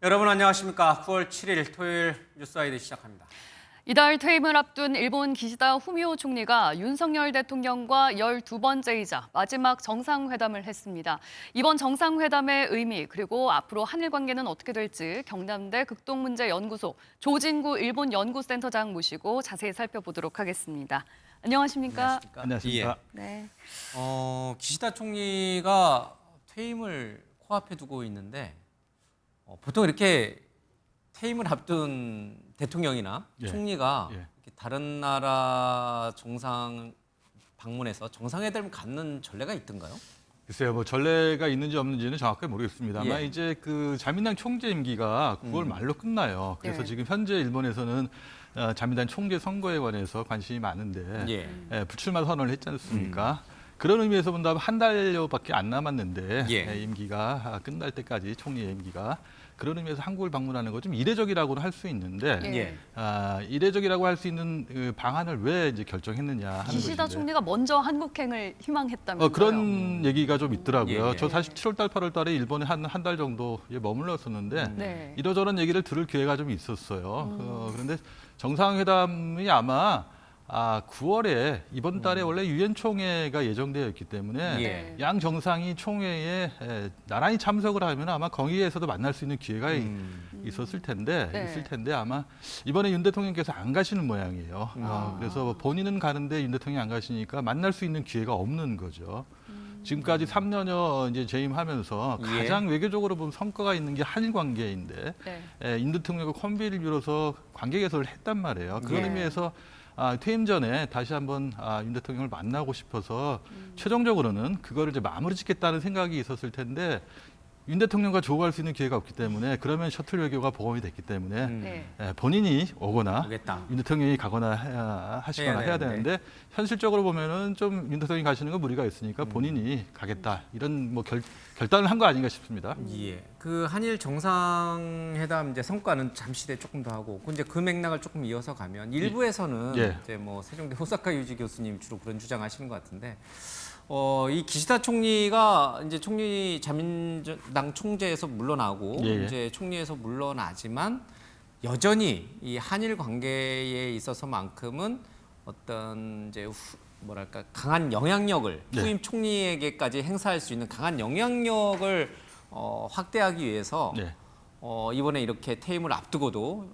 여러분 안녕하십니까? 9월 7일 토요일 뉴스아이드 시작합니다. 이달 퇴임을 앞둔 일본 기시다 후미오 총리가 윤석열 대통령과 12번째이자 마지막 정상회담을 했습니다. 이번 정상회담의 의미 그리고 앞으로 한일 관계는 어떻게 될지 경남대 극동문제연구소 조진구 일본 연구센터장 모시고 자세히 살펴보도록 하겠습니다. 안녕하십니까? 안녕하십니까. 네. 기시다 총리가 퇴임을 코앞에 두고 있는데 보통 이렇게 퇴임을 앞둔 대통령이나 총리가 이렇게 다른 나라 정상 방문해서 정상회담을 갖는 전례가 있던가요? 글쎄요, 뭐 전례가 있는지 없는지는 정확하게 모르겠습니다만 이제 그 자민당 총재 임기가 9월 말로 끝나요. 그래서 지금 현재 일본에서는 자민당 총재 선거에 관해서 관심이 많은데 불출마 선언을 했지 않습니까? 그런 의미에서 본다면 한 달여밖에 안 남았는데 임기가 끝날 때까지 총리의 임기가 그런 의미에서 한국을 방문하는 거 좀 이례적이라고는 할 수 있는데 이례적이라고 할 수 있는 그 방안을 왜 이제 결정했느냐 하는 것인데 기시다 총리가 먼저 한국행을 희망했다면서요? 그런 얘기가 좀 있더라고요. 저 사실 7월달, 8월달에 일본에 한 달 정도 머물렀었는데 이러저런 얘기를 들을 기회가 좀 있었어요. 그런데 정상회담이 아마 9월에 이번 달에 원래 유엔 총회가 예정되어 있기 때문에 양 정상이 총회에 나란히 참석을 하면 아마 거기에서도 만날 수 있는 기회가 있을 텐데 아마 이번에 윤 대통령께서 안 가시는 모양이에요. 그래서 본인은 가는데 윤 대통령이 안 가시니까 만날 수 있는 기회가 없는 거죠. 지금까지 3년여 이제 재임하면서 가장 외교적으로 보면 성과가 있는 게 한일 관계인데 윤 대통령과 컨비를 이뤄서 관계 개선을 했단 말이에요. 그런 의미에서 퇴임 전에 다시 한번 윤 대통령을 만나고 싶어서 최종적으로는 그거를 이제 마무리 짓겠다는 생각이 있었을 텐데 윤 대통령과 조우할 수 있는 기회가 없기 때문에 그러면 셔틀 외교가 보험이 됐기 때문에 본인이 오거나 윤 대통령이 가거나 하시거나 해야 되는데 현실적으로 보면은 좀 윤 대통령이 가시는 건 무리가 있으니까 본인이 가겠다 이런 뭐 결단을 한 거 아닌가 싶습니다. 그 한일 정상회담 이제 성과는 잠시 뒤에 조금 더 하고 이제 그 맥락을 조금 이어서 가면 일부에서는 이제 뭐 세종대 호사카 유지 교수님 주로 그런 주장하시는 것 같은데. 이 기시다 총리가 이제 총리 자민당 총재에서 물러나고 이제 총리에서 물러나지만 여전히 이 한일 관계에 있어서만큼은 어떤 이제 뭐랄까 강한 영향력을 후임 총리에게까지 행사할 수 있는 강한 영향력을 확대하기 위해서 이번에 이렇게 퇴임을 앞두고도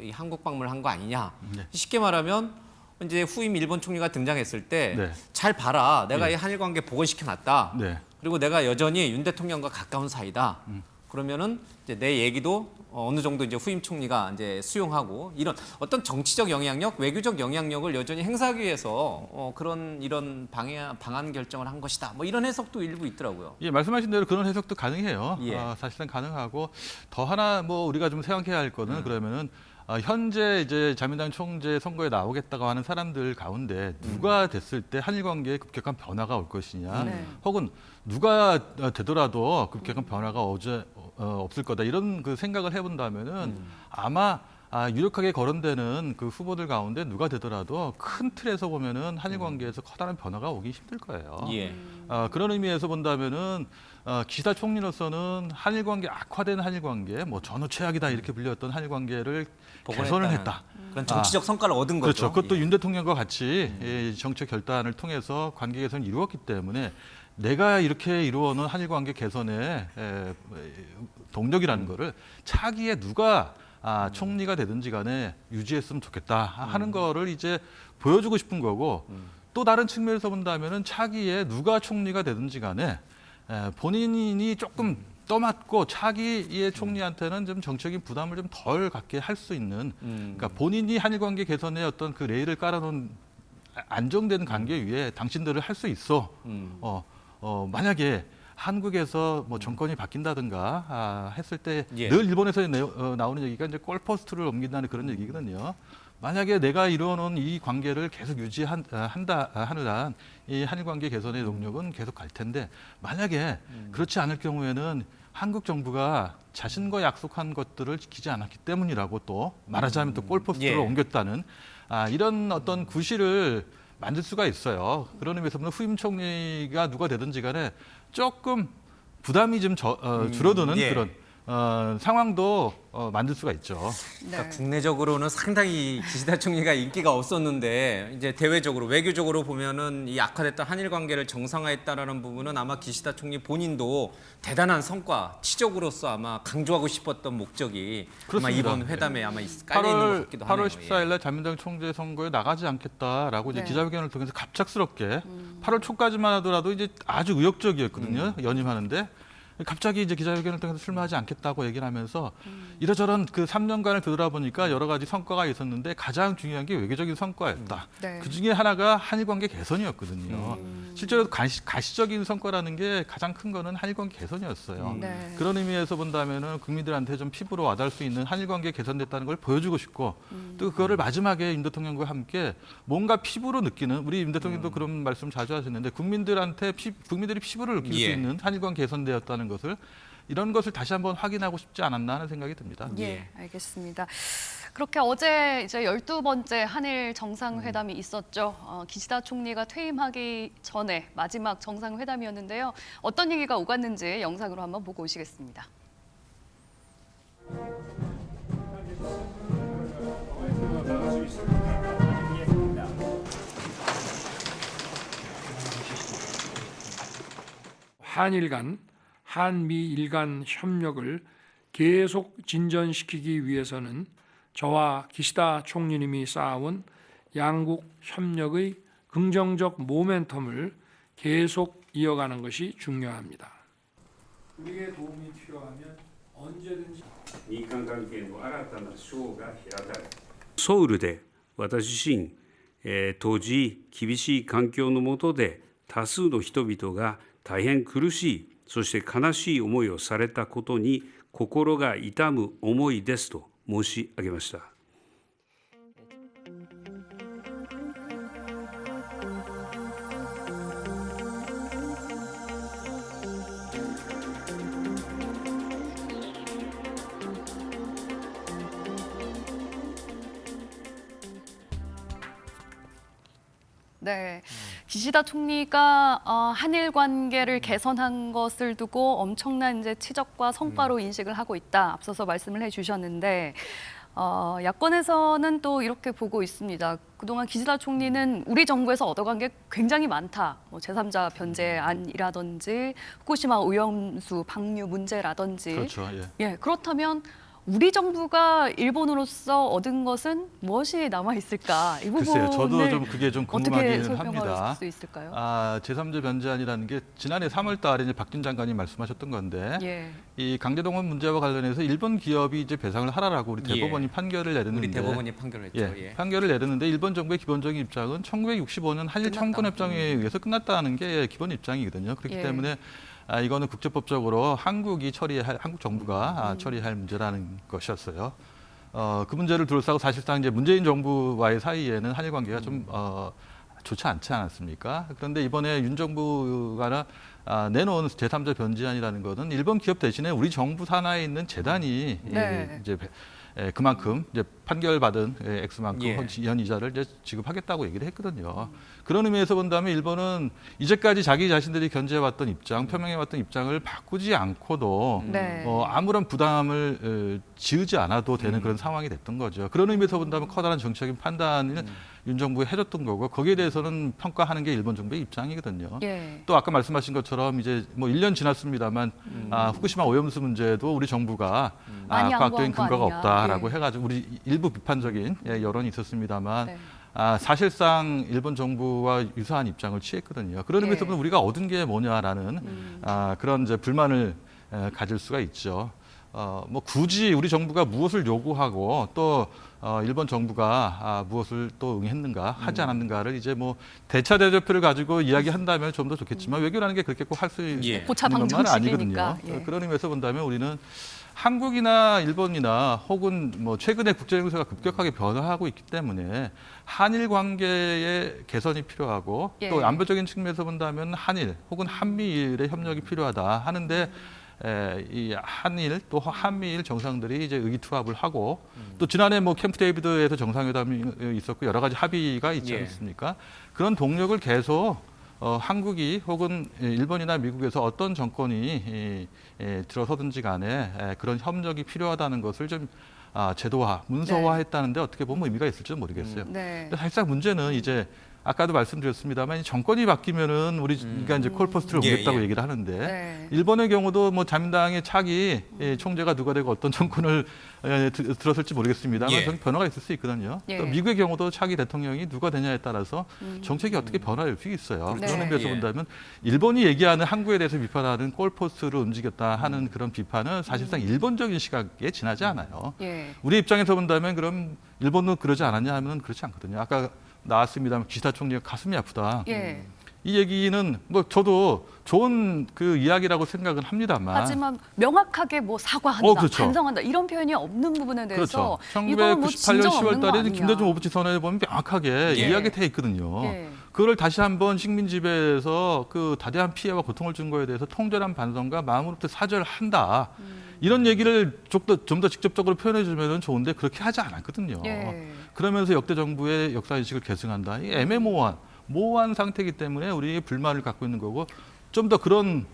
이 한국 방문을 한 거 아니냐. 쉽게 말하면 이제 후임 일본 총리가 등장했을 때 잘 봐라. 내가 이 한일 관계 복원시켜 놨다. 그리고 내가 여전히 윤 대통령과 가까운 사이다. 그러면은 이제 내 얘기도 어느 정도 이제 후임 총리가 이제 수용하고 이런 어떤 정치적 영향력, 외교적 영향력을 여전히 행사하기 위해서 이런 방안 결정을 한 것이다. 뭐 이런 해석도 일부 있더라고요. 말씀하신 대로 그런 해석도 가능해요. 사실은 가능하고 더 하나 뭐 우리가 좀 생각해야 할 거는 그러면은 현재 이제 자민당 총재 선거에 나오겠다고 하는 사람들 가운데 누가 됐을 때 한일 관계에 급격한 변화가 올 것이냐, 혹은 누가 되더라도 급격한 변화가 없을 거다 이런 그 생각을 해본다면은 아마 유력하게 거론되는 그 후보들 가운데 누가 되더라도 큰 틀에서 보면은 한일 관계에서 커다란 변화가 오기 힘들 거예요. 그런 의미에서 본다면은 기시다 총리로서는 한일 관계 악화된 한일 관계, 뭐 전후 최악이다 이렇게 불렸던 한일 관계를 개선을 했다. 그런 정치적 성과를 얻은 거죠. 그렇죠. 그것도 윤 대통령과 같이 정책 결단을 통해서 관계 개선을 이루었기 때문에 내가 이렇게 이루어놓은 한일 관계 개선의 동력이라는 거를 차기에 누가 총리가 되든지 간에 유지했으면 좋겠다 하는 거를 이제 보여주고 싶은 거고 또 다른 측면에서 본다면은 차기에 누가 총리가 되든지 간에 본인이 조금 떠맡고 차기의 총리한테는 좀 정책적인 부담을 좀 덜 갖게 할 수 있는 그러니까 본인이 한일 관계 개선에 어떤 그 레일을 깔아놓은 안정된 관계 위에 당신들을 할 수 있어. 만약에 한국에서 뭐 정권이 바뀐다든가 했을 때 늘 일본에서 나오는 얘기가 이제 골포스트를 옮긴다는 그런 얘기거든요. 만약에 내가 이루어놓은 이 관계를 계속 유지한다 하는 한 이 한일 관계 개선의 동력은 계속 갈 텐데 만약에 그렇지 않을 경우에는 한국 정부가 자신과 약속한 것들을 지키지 않았기 때문이라고 또 말하자면 또 골포스트를 옮겼다는 이런 어떤 구실을 만들 수가 있어요. 그런 의미에서 후임 총리가 누가 되든지 간에 조금 부담이 좀 줄어드는 그런 상황도 만들 수가 있죠. 그러니까 국내적으로는 상당히 기시다 총리가 인기가 없었는데 이제 대외적으로 외교적으로 보면은 이 악화됐던 한일 관계를 정상화했다라는 부분은 아마 기시다 총리 본인도 대단한 성과, 치적으로서 아마 강조하고 싶었던 목적이 그렇습니다. 아마 이번 회담에 아마 깔려 있는 것 같기도 하네요. 8월 14일 날 자민당 총재 선거에 나가지 않겠다라고 이제 네. 기자회견을 통해서 갑작스럽게 8월 초까지만 하더라도 이제 아주 의욕적이었거든요. 연임하는데 갑자기 이제 기자회견을 통해서 출마하지 않겠다고 얘기를 하면서 이러저런 그 3년간을 되돌아보니까 여러 가지 성과가 있었는데 가장 중요한 게 외교적인 성과였다. 네. 그 중에 하나가 한일 관계 개선이었거든요. 실제로 가시적인 성과라는 게 가장 큰 거는 한일 관계 개선이었어요. 네. 그런 의미에서 본다면은 국민들한테 좀 피부로 와닿을 수 있는 한일 관계 개선됐다는 걸 보여주고 싶고 또 그거를 마지막에 윤 대통령과 함께 뭔가 피부로 느끼는 우리 윤 대통령도 그런 말씀 자주 하셨는데 국민들이 피부를 느낄 수 예. 있는 한일 관계 개선되었다는 것을 이런 것을 다시 한번 확인하고 싶지 않았나 하는 생각이 듭니다. 예, 알겠습니다. 그렇게 어제 이제 12번째 한일 정상회담이 있었죠. 기시다 총리가 퇴임하기 전에 마지막 정상회담이었는데요. 어떤 얘기가 오갔는지 영상으로 한번 보고 오시겠습니다. 한일 간, 한미일 간 협력을 계속 진전시키기 위해서는 저와 기시다 총리님이 쌓아온 양국 협력의 긍정적 모멘텀을 계속 이어가는 것이 중요합니다. 우리의 도움이 필요하면 언제든지 日韓関係の新たな章が開かれソウルで私自身、当時厳しい環境の下で多数の人々が大変苦しいそして悲しい思いをされたことに心が痛む思いですと申し上げました。 네, 기시다 총리가 한일 관계를 개선한 것을 두고 엄청난 이제 치적과 성과로 인식을 하고 있다. 앞서서 말씀을 해주셨는데 야권에서는 또 이렇게 보고 있습니다. 그동안 기시다 총리는 우리 정부에서 얻어간 게 굉장히 많다. 뭐 제3자 변제안이라든지 후쿠시마 오염수 방류 문제라든지. 그렇죠. 예. 예, 그렇다면 우리 정부가 일본으로서 얻은 것은 무엇이 남아 있을까? 이 글쎄요, 저도 부분을 좀 그게 좀 어떻게 궁금하기는 설명할 합니다. 수 있을까요? 제3자 변제안이라는 게 지난해 3월달에 이제 박진 장관이 말씀하셨던 건데 예. 이 강제동원 문제와 관련해서 일본 기업이 이제 배상을 하라라고 우리 대법원이 판결을 내렸는데 우리 대법원이 판결했죠. 예, 판결을 내렸는데 일본 정부의 기본적인 입장은 1965년 한일 청구협정에 의해서 끝났다는 게 기본 입장이거든요. 그렇기 예. 때문에 이거는 국제법적으로 한국 정부가 처리할 문제라는 것이었어요. 그 문제를 둘러싸고 사실상 이제 문재인 정부와의 사이에는 한일 관계가 좀 좋지 않지 않았습니까? 그런데 이번에 윤 정부가 내놓은 제3자 변제안이라는 것은 일본 기업 대신에 우리 정부 산하에 있는 재단이 네. 이제 그만큼 이제 판결받은 액수만큼 예. 현 이자를 이제 지급하겠다고 얘기를 했거든요. 그런 의미에서 본다면 일본은 이제까지 자기 자신들이 견제해왔던 입장, 표명해왔던 입장을 바꾸지 않고도 네. 아무런 부담을 지우지 않아도 되는 그런 상황이 됐던 거죠. 그런 의미에서 본다면 커다란 정치적인 판단을 윤 정부가 해줬던 거고 거기에 대해서는 평가하는 게 일본 정부의 입장이거든요. 예. 또 아까 말씀하신 것처럼 이제 뭐 1년 지났습니다만 후쿠시마 오염수 문제도 우리 정부가 많이 과학적인 양보한 거 근거가 아니냐. 없다라고 예. 해가지고 우리 일부 비판적인 여론이 있었습니다만 네. 사실상 일본 정부와 유사한 입장을 취했거든요. 그런 의미에서 보면 우리가 얻은 게 뭐냐라는 그런 이제 불만을 가질 수가 있죠. 뭐 굳이 우리 정부가 무엇을 요구하고 또 일본 정부가 무엇을 또 응했는가 하지 않았는가를 이제 뭐 대차 대조표를 가지고 이야기한다면 좀 더 좋겠지만 외교라는 게 그렇게 꼭 할 수 있는 고차 것만은 방정식이니까. 아니거든요. 예. 그런 의미에서 본다면 우리는 한국이나 일본이나 혹은 뭐 최근에 국제 정세가 급격하게 변화하고 있기 때문에 한일 관계의 개선이 필요하고 예. 또 안보적인 측면에서 본다면 한일 혹은 한미일의 협력이 필요하다 하는데 이 한일 또 한미일 정상들이 이제 의기투합을 하고 또 지난해 뭐 캠프 데이비드에서 정상회담이 있었고 여러 가지 합의가 있지 예. 않습니까? 그런 동력을 계속 한국이 혹은 일본이나 미국에서 어떤 정권이 들어서든지 간에 그런 협력이 필요하다는 것을 좀 제도화, 문서화했다는데 어떻게 보면 의미가 있을지 모르겠어요. 네. 근데 사실상 문제는 이제 아까도 말씀드렸습니다만 정권이 바뀌면은 우리가 이제 콜포스트를 예, 옮겼다고 예. 얘기를 하는데 네. 일본의 경우도 뭐 자민당의 차기 총재가 누가 되고 어떤 정권을 들었을지 모르겠습니다만 예. 좀 변화가 있을 수 있거든요. 예. 또 미국의 경우도 차기 대통령이 누가 되냐에 따라서 정책이 어떻게 변화할 수 있어요. 네. 그런 의미에서 예. 본다면 일본이 얘기하는 한국에 대해서 비판하는 콜포스트를 움직였다 하는 그런 비판은 사실상 일본적인 시각에 지나지 않아요. 예. 우리 입장에서 본다면 그럼 일본도 그러지 않았냐 하면 그렇지 않거든요. 아까 나왔습니다만 기시다 총리가 가슴이 아프다. 예. 이 얘기는 뭐 저도 좋은 그 이야기라고 생각은 합니다만. 하지만 명확하게 뭐 사과한다, 그렇죠. 반성한다 이런 표현이 없는 부분에 대해서 그렇죠. 이거는 뭐 1998년 진정 없는 10월 거 달에 아니냐. 김대중 오부치 선언에 보면 명확하게 예. 이야기돼 있거든요. 예. 그거를 다시 한번 식민지배에서 그 다대한 피해와 고통을 준 거에 대해서 통절한 반성과 마음으로부터 사죄한다. 이런 얘기를 좀 더 직접적으로 표현해 주면 좋은데 그렇게 하지 않았거든요. 예. 그러면서 역대 정부의 역사 인식을 계승한다. 이 모호한 상태이기 때문에 우리의 불만을 갖고 있는 거고 좀 더 그런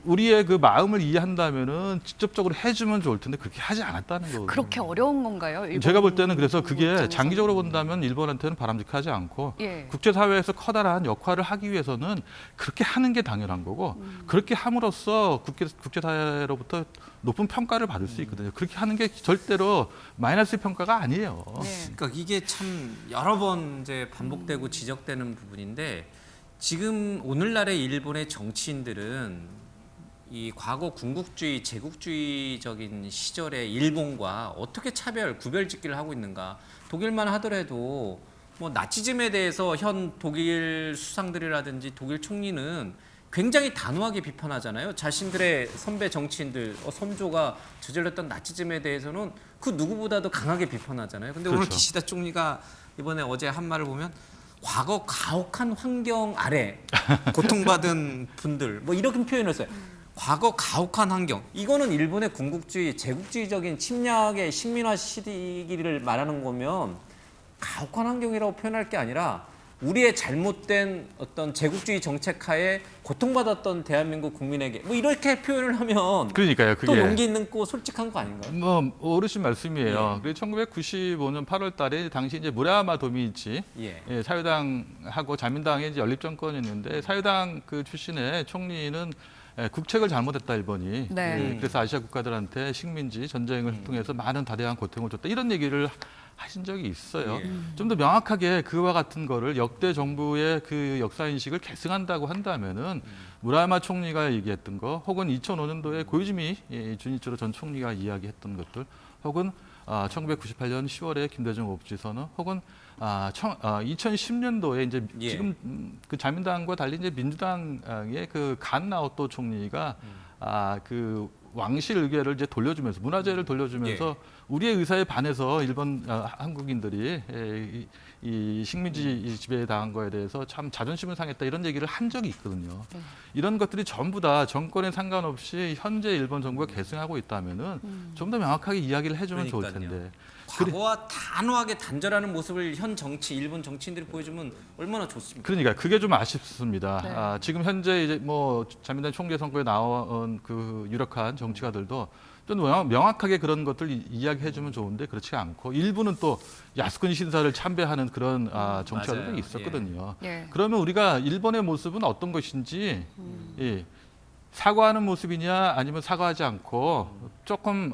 우리의 그 마음을 이해한다면은 직접적으로 해주면 좋을 텐데 그렇게 하지 않았다는 거거든요. 그렇게 어려운 건가요? 일본 제가 볼 때는 그래서 그게 입장에서는? 장기적으로 본다면 일본한테는 바람직하지 않고 예. 국제사회에서 커다란 역할을 하기 위해서는 그렇게 하는 게 당연한 거고 그렇게 함으로써 국제사회로부터 높은 평가를 받을 수 있거든요. 그렇게 하는 게 절대로 마이너스 평가가 아니에요. 네. 그러니까 이게 참 여러 번 이제 반복되고 지적되는 부분인데 지금 오늘날의 일본의 정치인들은 이 과거 군국주의, 제국주의적인 시절의 일본과 어떻게 구별짓기를 하고 있는가? 독일만 하더라도 뭐 나치즘에 대해서 현 독일 수상들이라든지 독일 총리는 굉장히 단호하게 비판하잖아요. 자신들의 선배 정치인들, 선조가 저질렀던 나치즘에 대해서는 그 누구보다도 강하게 비판하잖아요. 근데 오늘 그렇죠. 기시다 총리가 이번에 어제 한 말을 보면 과거 가혹한 환경 아래 고통받은 분들 뭐 이렇게 표현을 했어요. 과거 가혹한 환경. 이거는 일본의 군국주의, 제국주의적인 침략의 식민화 시기를 말하는 거면 가혹한 환경이라고 표현할 게 아니라 우리의 잘못된 어떤 제국주의 정책하에 고통받았던 대한민국 국민에게 뭐 이렇게 표현을 하면 그러니까요. 또 그게 용기 있는 거 솔직한 거 아닌가요? 뭐 어르신 말씀이에요. 예. 그리고 1995년 8월 달에 당시 이제 무라야마 도미이치 예. 사유당하고 자민당의 이제 연립 정권이었는데 사유당 그 출신의 총리는 국책을 잘못했다 일본이. 네. 그래서 아시아 국가들한테 식민지 전쟁을 통해서 많은 다대한 고통을 줬다 이런 얘기를 하신 적이 있어요. 예. 좀 더 명확하게 그와 같은 거를 역대 정부의 그 역사 인식을 계승한다고 한다면은 무라야마 총리가 얘기했던 거, 혹은 2005년도에 고이즈미 주니치로 전 총리가 이야기했던 것들, 혹은 1998년 10월에 김대중 오부치 선언, 혹은 2010년도에 이제 예. 지금 그 자민당과 달리 이제 민주당의 그 간나오토 총리가 그 왕실 의궤를 이제 돌려주면서 문화재를 돌려주면서 우리의 의사에 반해서 일본 한국인들이 이 식민지 지배에 당한 거에 대해서 참 자존심을 상했다 이런 얘기를 한 적이 있거든요. 이런 것들이 전부 다 정권에 상관없이 현재 일본 정부가 계승하고 있다면은 좀 더 명확하게 이야기를 해주면 좋을 그러니까요. 텐데. 과거와 단호하게 단절하는 모습을 일본 정치인들이 보여주면 얼마나 좋습니까? 그러니까 그게 좀 아쉽습니다. 네. 지금 현재 이제 뭐 자민당 총재 선거에 나온 그 유력한 정치가들도 좀 명확하게 그런 것들 이야기해주면 좋은데 그렇지 않고 일부는 또 야스쿠니 신사를 참배하는 그런 정치가들도 맞아요. 있었거든요. 예. 그러면 우리가 일본의 모습은 어떤 것인지 사과하는 모습이냐 아니면 사과하지 않고 조금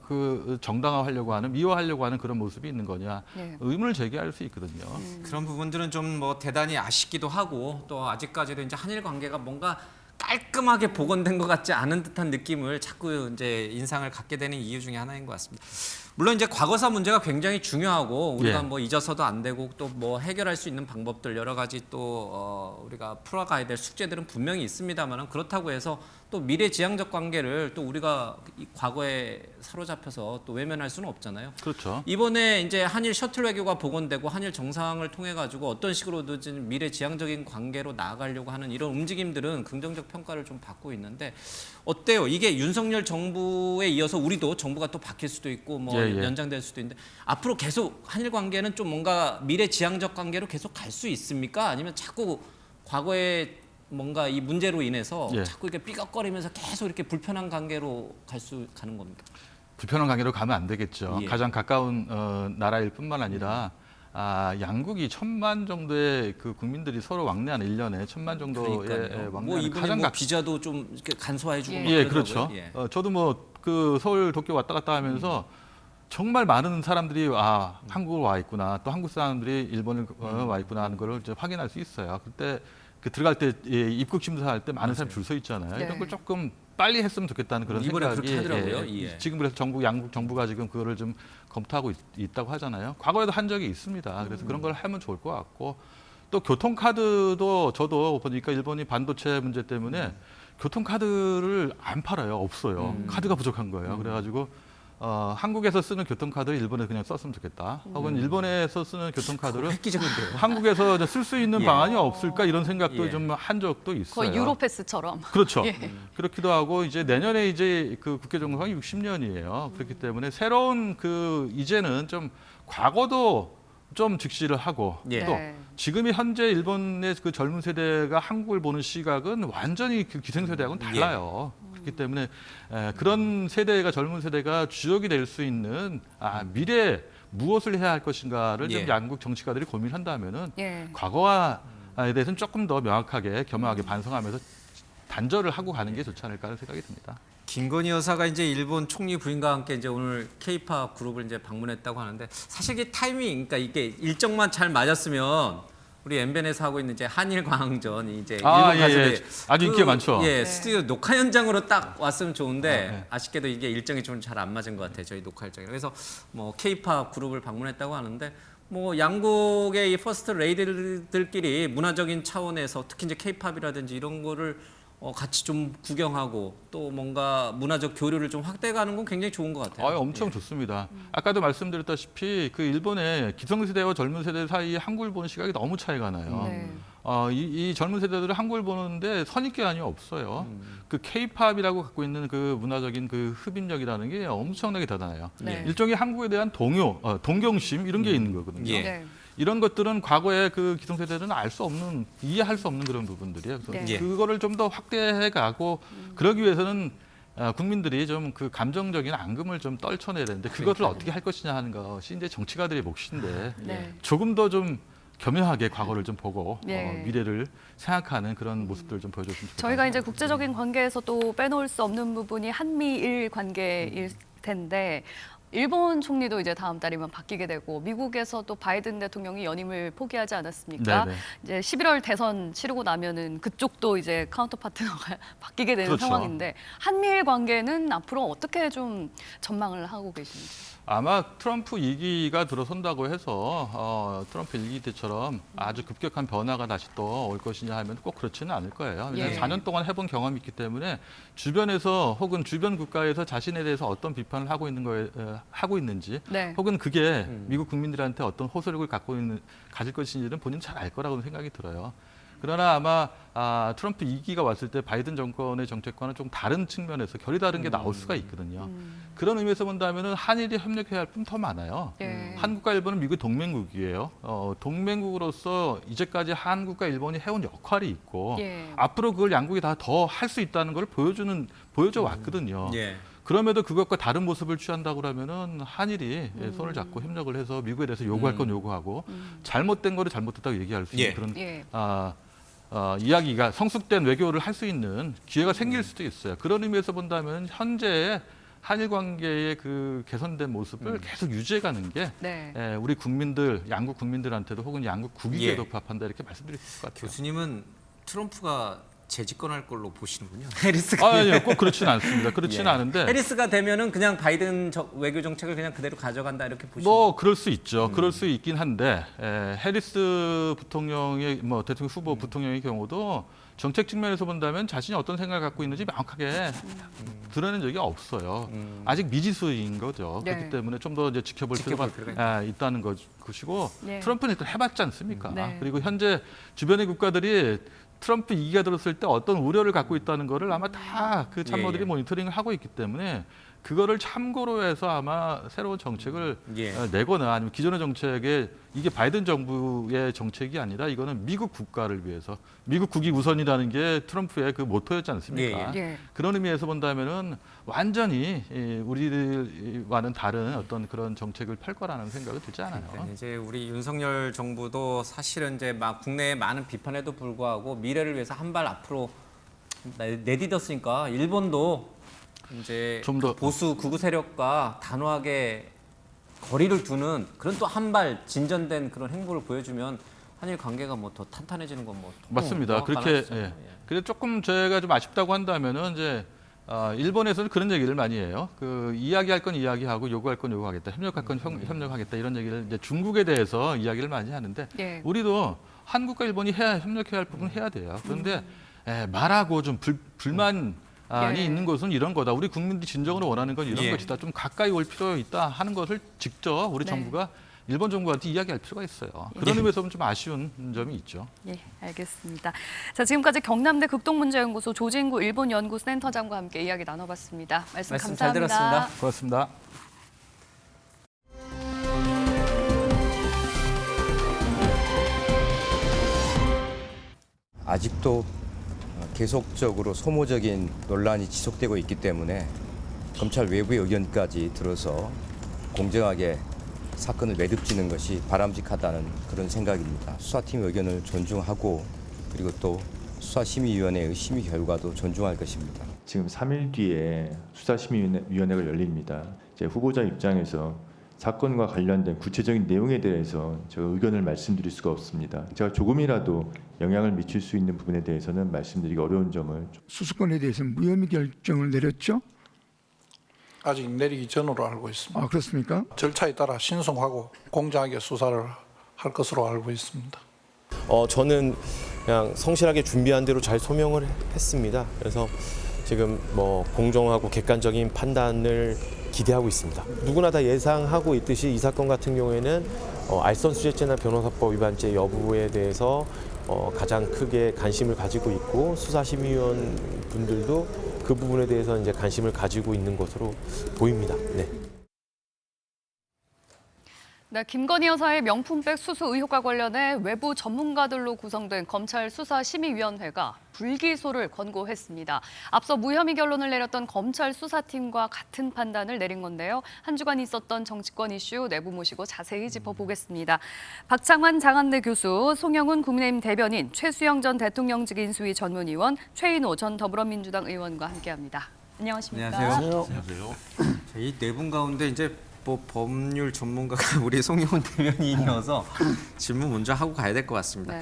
그 정당화하려고 하는 미화하려고 하는 그런 모습이 있는 거냐 예. 의문을 제기할 수 있거든요. 그런 부분들은 좀 뭐 대단히 아쉽기도 하고 또 아직까지도 이제 한일 관계가 뭔가 깔끔하게 복원된 것 같지 않은 듯한 느낌을 자꾸 이제 인상을 갖게 되는 이유 중에 하나인 것 같습니다. 물론 이제 과거사 문제가 굉장히 중요하고 우리가 예. 뭐 잊어서도 안 되고 또 뭐 해결할 수 있는 방법들 여러 가지 또 우리가 풀어가야 될 숙제들은 분명히 있습니다만 그렇다고 해서 또 미래지향적 관계를 또 우리가 이 과거에 사로잡혀서 또 외면할 수는 없잖아요. 그렇죠. 이번에 이제 한일 셔틀 외교가 복원되고 한일 정상을 통해 가지고 어떤 식으로든 미래지향적인 관계로 나아가려고 하는 이런 움직임들은 긍정적 평가를 좀 받고 있는데 어때요? 이게 윤석열 정부에 이어서 우리도 정부가 또 바뀔 수도 있고 뭐 연장될 수도 있는데 앞으로 계속 한일 관계는 좀 뭔가 미래지향적 관계로 계속 갈 수 있습니까? 아니면 자꾸 과거에 뭔가 이 문제로 인해서 예. 자꾸 이렇게 삐걱거리면서 계속 이렇게 불편한 관계로 가는 겁니까? 불편한 관계로 가면 안 되겠죠. 예. 가장 가까운 나라일 뿐만 아니라 양국이 1,000만 정도의 그 국민들이 서로 왕래하는 1년에 1,000만 정도의 그러니까요. 뭐 왕래하는 이번에 가장 뭐 비자도 좀 이렇게 간소화해주고 뭐 예, 그러더라고요. 그렇죠. 예. 저도 뭐 그 서울 도쿄 왔다 갔다 하면서 정말 많은 사람들이 한국으로 와 있구나, 또 한국 사람들이 일본을 와 있구나 하는 걸 이제 확인할 수 있어요. 그때 그 들어갈 때 입국 심사할 때 많은 사람이 줄 서 있잖아요. 네. 이런 걸 조금 빨리 했으면 좋겠다는 그런 이번에 생각이 그렇게 하더라고요. 예. 지금 그래서 양국 정부가 지금 그거를 좀 검토하고 있다고 하잖아요. 과거에도 한 적이 있습니다. 그래서 그런 걸 하면 좋을 것 같고, 또 교통카드도 저도 보니까 일본이 반도체 문제 때문에 교통카드를 안 팔아요. 없어요. 카드가 부족한 거예요. 그래가지고 한국에서 쓰는 교통카드를 일본에 그냥 썼으면 좋겠다. 혹은 일본에서 쓰는 교통카드를 획기적인데요. 한국에서 쓸 수 있는 예. 방안이 없을까 이런 생각도 예. 좀 한 적도 있어요. 거의 유로패스처럼. 그렇죠. 예. 그렇기도 하고 이제 내년에 이제 그 국회 정상이 60년이에요. 그렇기 때문에 새로운 이제는 좀 과거도 좀 직시를 하고 예. 또 네. 지금이 현재 일본의 그 젊은 세대가 한국을 보는 시각은 완전히 그 기생세대하고는 달라요. 그렇기 때문에 그런 세대가 젊은 세대가 주역이 될 수 있는 미래에 무엇을 해야 할 것인가를 예. 좀 양국 정치가들이 고민한다면은 예. 과거와에 대해서는 조금 더 명확하게 겸허하게 반성하면서 단절을 하고 가는 게 좋지 않을까 하는 생각이 듭니다. 김건희 여사가 이제 일본 총리 부인과 함께 이제 오늘 K-팝 그룹을 이제 방문했다고 하는데 사실 이게 타이밍, 그러니까 이게 일정만 잘 맞았으면 우리 엠벤에서 하고 있는 이제 한일 광장전이 이제 일본 가수들 아주 인기가 많죠. 예, 네. 스튜디오 녹화 현장으로 딱 왔으면 좋은데 네. 아쉽게도 이게 일정이 좀 잘 안 맞은 것 같아요. 저희 녹화 일정이. 그래서 뭐 K-팝 그룹을 방문했다고 하는데 뭐 양국의 이 퍼스트 레이디들끼리 문화적인 차원에서 특히 이제 K-팝이라든지 이런 거를 같이 좀 구경하고 또 뭔가 문화적 교류를 좀 확대가는 건 굉장히 좋은 것 같아요. 엄청 좋습니다. 아까도 말씀드렸다시피 그 일본의 기성세대와 젊은 세대 사이에 한국을 보는 시각이 너무 차이가 나요. 네. 이 젊은 세대들은 한국을 보는데 선입견이 없어요. 그 K-팝이라고 갖고 있는 그 문화적인 그 흡입력이라는 게 엄청나게 대단해요. 네. 일종의 한국에 대한 동경심 이런 게 있는 거거든요. 예. 네. 이런 것들은 과거에 그 기성세대는 알 수 없는, 이해할 수 없는 그런 부분들이에요. 그래서 네. 그거를 좀 더 확대해 가고 그러기 위해서는 국민들이 좀 그 감정적인 앙금을 좀 떨쳐내야 되는데 그것을 어떻게 할 것이냐 하는 것이 이제 정치가들의 몫인데 네. 조금 더 좀 겸허하게 과거를 좀 보고 네. 미래를 생각하는 그런 모습들을 좀 보여줬으면 좋겠다. 저희가 이제 국제적인 관계에서 또 빼놓을 수 없는 부분이 한미일 관계일 텐데 일본 총리도 이제 다음 달이면 바뀌게 되고 미국에서도 바이든 대통령이 연임을 포기하지 않았습니까? 네네. 이제 11월 대선 치르고 나면은 그쪽도 이제 카운터 파트너가 바뀌게 되는 그렇죠. 상황인데 한미일 관계는 앞으로 어떻게 좀 전망을 하고 계신지? 아마 트럼프 2기가 들어선다고 해서 트럼프 1기 때처럼 아주 급격한 변화가 다시 또 올 것이냐 하면 꼭 그렇지는 않을 거예요. 왜냐하면 예. 4년 동안 해본 경험이 있기 때문에 주변에서 혹은 주변 국가에서 자신에 대해서 어떤 비판을 하고 있는지 네. 혹은 그게 미국 국민들한테 어떤 호소력을 가질 것인지는 본인은 잘 알 거라고 생각이 들어요. 그러나 아마 트럼프 2기가 왔을 때 바이든 정권의 정책과는 좀 다른 측면에서 결이 다른 게 나올 수가 있거든요. 그런 의미에서 본다면 한일이 협력해야 할 뿐 더 많아요. 예. 한국과 일본은 미국 동맹국이에요. 동맹국으로서 이제까지 한국과 일본이 해온 역할이 있고 예. 앞으로 그걸 양국이 다 더 할 수 있다는 걸 보여줘 왔거든요. 예. 그럼에도 그것과 다른 모습을 취한다고 그러면은 한일이 손을 잡고 협력을 해서 미국에 대해서 요구할 건 요구하고 잘못된 거를 잘못됐다고 얘기할 수 있는 예. 그런 예. 이야기가 성숙된 외교를 할 수 있는 기회가 생길 수도 있어요. 그런 의미에서 본다면 현재의 한일 관계의 그 개선된 모습을 계속 유지해가는 게 네. 우리 국민들, 양국 국민들한테도 혹은 양국 국익에도 예. 부합한다 이렇게 말씀드릴 수 있을 것 같아요. 교수님은 트럼프가 재집권할 걸로 보시는군요. 해리스가 아니요, 꼭 그렇지는 않습니다. 그렇지는 예. 않은데 해리스가 되면은 그냥 바이든 외교 정책을 그냥 그대로 가져간다 이렇게 보시는 뭐 그럴 수 있죠. 그럴 수 있긴 한데 해리스 부통령의 대통령 후보 부통령의 경우도 정책 측면에서 본다면 자신이 어떤 생각을 갖고 있는지 명확하게 드러낸 적이 없어요. 아직 미지수인 거죠. 네. 그렇기 때문에 좀 더 이제 지켜볼 필요가 필요가 있다는 것이고 네. 트럼프는 일단 해봤지 않습니까? 네. 그리고 현재 주변의 국가들이 트럼프 2기가 들었을 때 어떤 우려를 갖고 있다는 거를 아마 다 그 참모들이 예. 모니터링을 하고 있기 때문에 그거를 참고로 해서 아마 새로운 정책을 내거나 아니면 기존의 정책에 이게 바이든 정부의 정책이 아니라 이거는 미국 국가를 위해서 미국 국익 우선이라는 게 트럼프의 그 모토였지 않습니까? 그런 의미에서 본다면은 완전히 우리와는 다른 어떤 그런 정책을 펼 거라는 생각이 들지 않아요. 이제 우리 윤석열 정부도 사실은 이제 막 국내의 많은 비판에도 불구하고 미래를 위해서 한 발 앞으로 내딛었으니까 일본도 이제 좀 더 보수 극우 세력과 단호하게 거리를 두는 그런 또 한 발 진전된 그런 행보를 보여주면 한일 관계가 뭐 더 탄탄해지는 건 뭐 맞습니다. 그렇게 그래서 조금 제가 좀 아쉽다고 한다면은 이제 일본에서는 그런 얘기를 많이 해요. 그 이야기할 건 이야기하고 요구할 건 요구하겠다, 협력할 건 협력하겠다 이런 얘기를 이제 중국에 대해서 이야기를 많이 하는데 우리도 한국과 일본이 협력해야 할 부분 해야 돼요. 그런데 말하고 좀 불만 이 있는 것은 이런 거다. 우리 국민들이 진정으로 원하는 건 이런 것이다. 좀 가까이 올 필요 있다 하는 것을 직접 우리 정부가 일본 정부한테 이야기할 필요가 있어요. 그런 의미에서는 좀 아쉬운 점이 있죠. 알겠습니다. 자, 지금까지 경남대 극동문제연구소 조진구 일본연구센터장과 함께 이야기 나눠봤습니다. 말씀 감사합니다. 잘 들었습니다. 고맙습니다. 아직도 계속적으로 소모적인 논란이 지속되고 있기 때문에 검찰 외부의 의견까지 들어서 공정하게 사건을 매듭지는 것이 바람직하다는 그런 생각입니다. 수사팀의 의견을 존중하고 그리고 또 수사심의위원회의 심의 결과도 존중할 것입니다. 지금 3일 뒤에 수사심의위원회가 열립니다. 제 후보자 입장에서 사건과 관련된 구체적인 내용에 대해서 제가 의견을 말씀드릴 수가 없습니다. 제가 조금이라도 영향을 미칠 수 있는 부분에 대해서는 말씀드리기 어려운 점을. 수사권에 대해서는 무혐의 결정을 내렸죠? 아직 내리기 전으로 알고 있습니다. 아, 그렇습니까? 절차에 따라 신속하고 공정하게 수사를 할 것으로 알고 있습니다. 저는 그냥 성실하게 준비한 대로 잘 소명을 했습니다. 그래서 지금 뭐 공정하고 객관적인 판단을 기대하고 있습니다. 누구나 다 예상하고 있듯이 이 사건 같은 경우에는 알선수재죄나 변호사법 위반죄 여부에 대해서 가장 크게 관심을 가지고 있고 수사심의위원 분들도 그 부분에 대해서 이제 관심을 가지고 있는 것으로 보입니다. 김건희 여사의 명품백 수수 의혹과 관련해 외부 전문가들로 구성된 검찰 수사심의위원회가 불기소를 권고했습니다. 앞서 무혐의 결론을 내렸던 검찰 수사팀과 같은 판단을 내린 건데요. 한 주간 있었던 정치권 이슈 내부 모시고 자세히 짚어보겠습니다. 박창환 장한대 교수, 송영훈 국민의힘 대변인, 최수영 전 대통령직 인수위 전문위원, 최인호 전 더불어민주당 의원과 함께합니다. 안녕하십니까? 안녕하세요. 이 네 분 가운데 이제 뭐 법률 전문가가 우리 송영훈 대변인이어서 질문 먼저 하고 가야 될 것 같습니다.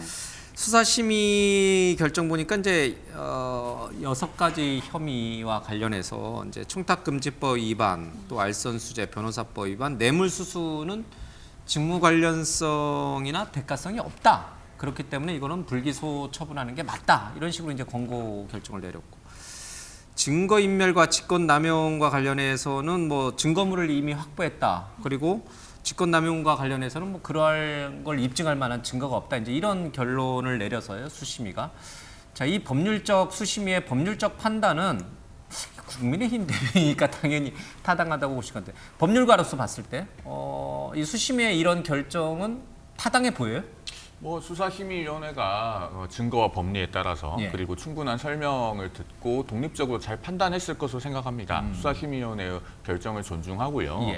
수사심의 결정 보니까 이제 6가지 혐의와 관련해서 이제 청탁금지법 위반, 또 알선수재, 변호사법 위반, 뇌물수수는 직무 관련성이나 대가성이 없다. 그렇기 때문에 이거는 불기소 처분하는 게 맞다. 이런 식으로 이제 권고 결정을 내렸고. 증거인멸과 직권남용과 관련해서는 뭐 증거물을 이미 확보했다. 그리고 직권남용과 관련해서는 뭐 그러한 걸 입증할 만한 증거가 없다. 이제 이런 결론을 내려서요, 수심위가. 자, 이 법률적 수심위의 법률적 판단은 국민의힘 대변이니까 당연히 타당하다고 보실 건데 법률가로서 봤을 때 이 수심위의 이런 결정은 타당해 보여요? 뭐 수사심의위원회가 증거와 법리에 따라서 그리고 충분한 설명을 듣고 독립적으로 잘 판단했을 것으로 생각합니다. 수사심의위원회의 결정을 존중하고요.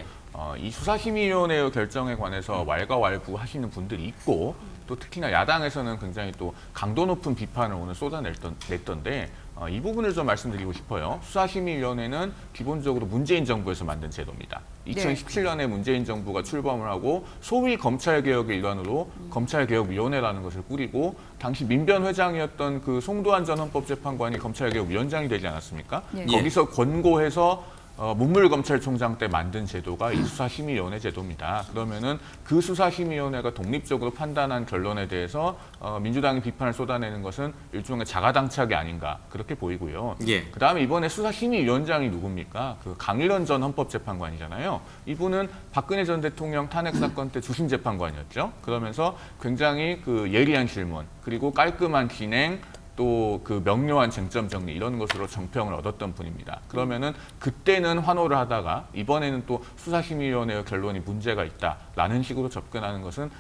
이 수사심의위원회의 결정에 관해서 왈가왈부하시는 분들이 있고 또 특히나 야당에서는 굉장히 또 강도 높은 비판을 오늘 쏟아냈던데 이 부분을 좀 말씀드리고 싶어요. 수사심의위원회는 기본적으로 문재인 정부에서 만든 제도입니다. 2017년에 문재인 정부가 출범을 하고 소위 검찰개혁의 일환으로 검찰개혁위원회라는 것을 꾸리고 당시 민변회장이었던 그 송도한 전 헌법재판관이 검찰개혁위원장이 되지 않았습니까? 거기서 권고해서 문물검찰총장 때 만든 제도가 이 수사심의위원회 제도입니다. 그러면은 그 수사심의위원회가 독립적으로 판단한 결론에 대해서 민주당이 비판을 쏟아내는 것은 일종의 자가당착이 아닌가 그렇게 보이고요. 그다음에 이번에 수사심의위원장이 누굽니까? 그 강일원 전 헌법재판관이잖아요. 이분은 박근혜 전 대통령 탄핵 사건 때 주심 재판관이었죠. 그러면서 굉장히 그 예리한 질문 그리고 깔끔한 진행 또 또 그 명료한 쟁점 정리 이런 것으로 정평을 얻었던 분입니다. 그러면은 그때는 환호를 하다가 이번에는 또 수사심의위원회의 결론이 문제가 있다라는 식으로 접근하는 것은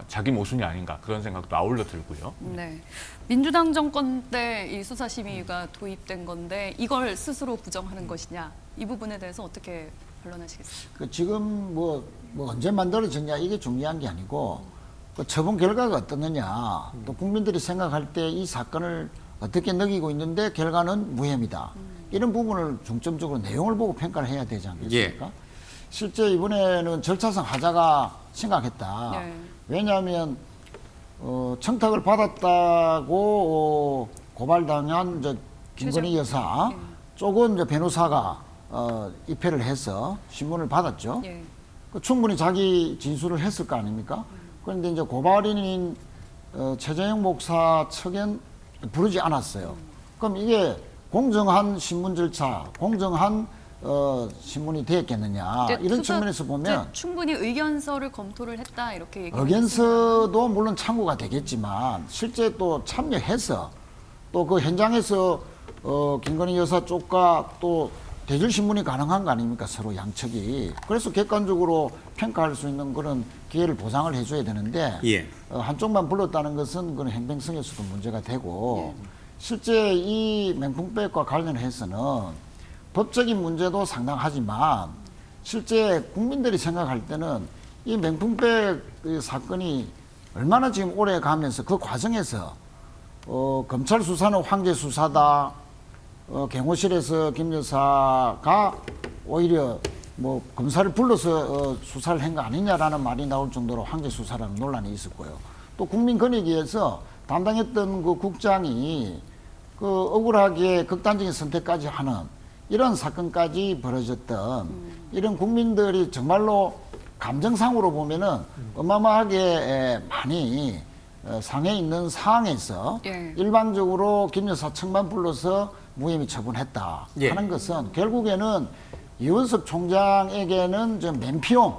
자기 모순이 아닌가 그런 생각도 아울러 들고요. 네, 민주당 정권 때 이 수사심의가 도입된 건데 이걸 스스로 부정하는 것이냐 이 부분에 대해서 어떻게 반론하시겠습니까? 지금 뭐 언제 만들어졌냐 이게 중요한 게 아니고 그 처분 결과가 어떻느냐 또 국민들이 생각할 때 이 사건을 어떻게 느끼고 있는데 결과는 무혐의다. 이런 부분을 중점적으로 내용을 보고 평가를 해야 되지 않겠습니까? 예. 실제 이번에는 절차상 하자가 심각했다. 네. 왜냐하면 청탁을 받았다고 고발당한 김건희 여사 쪽은 이제 변호사가 입회를 해서 신문을 받았죠. 예. 충분히 자기 진술을 했을 거 아닙니까? 그런데 이제 고발인인 최재형 목사 측엔 부르지 않았어요. 그럼 이게 공정한 신문 절차, 공정한 신문이 되었겠느냐 이런 측면에서 보면 충분히 의견서를 검토를 했다 이렇게 얘기했습니다. 의견서도 물론 참고가 되겠지만 실제 또 참여해서 또 그 현장에서 김건희 여사 쪽과 또 대질신문이 가능한 거 아닙니까? 서로 양측이. 그래서 객관적으로 평가할 수 있는 그런 기회를 보장을 해줘야 되는데 예. 한쪽만 불렀다는 것은 그런 행정성에서도 문제가 되고 실제 이 맹풍백과 관련해서는 법적인 문제도 상당하지만 실제 국민들이 생각할 때는 이 맹풍백 사건이 얼마나 지금 오래 가면서 그 과정에서 검찰 수사는 황제 수사다. 경호실에서 김 여사가 오히려 뭐 검사를 불러서 수사를 한 거 아니냐라는 말이 나올 정도로 황제 수사라는 논란이 있었고요. 또 국민권익위에서 담당했던 그 국장이 그 억울하게 극단적인 선택까지 하는 이런 사건까지 벌어졌던 이런 국민들이 정말로 감정상으로 보면은 어마어마하게 많이 상해 있는 상황에서 일방적으로 김 여사 측만 불러서 무혐의 처분했다 하는 것은 결국에는 이원석 총장에게는 좀 면피용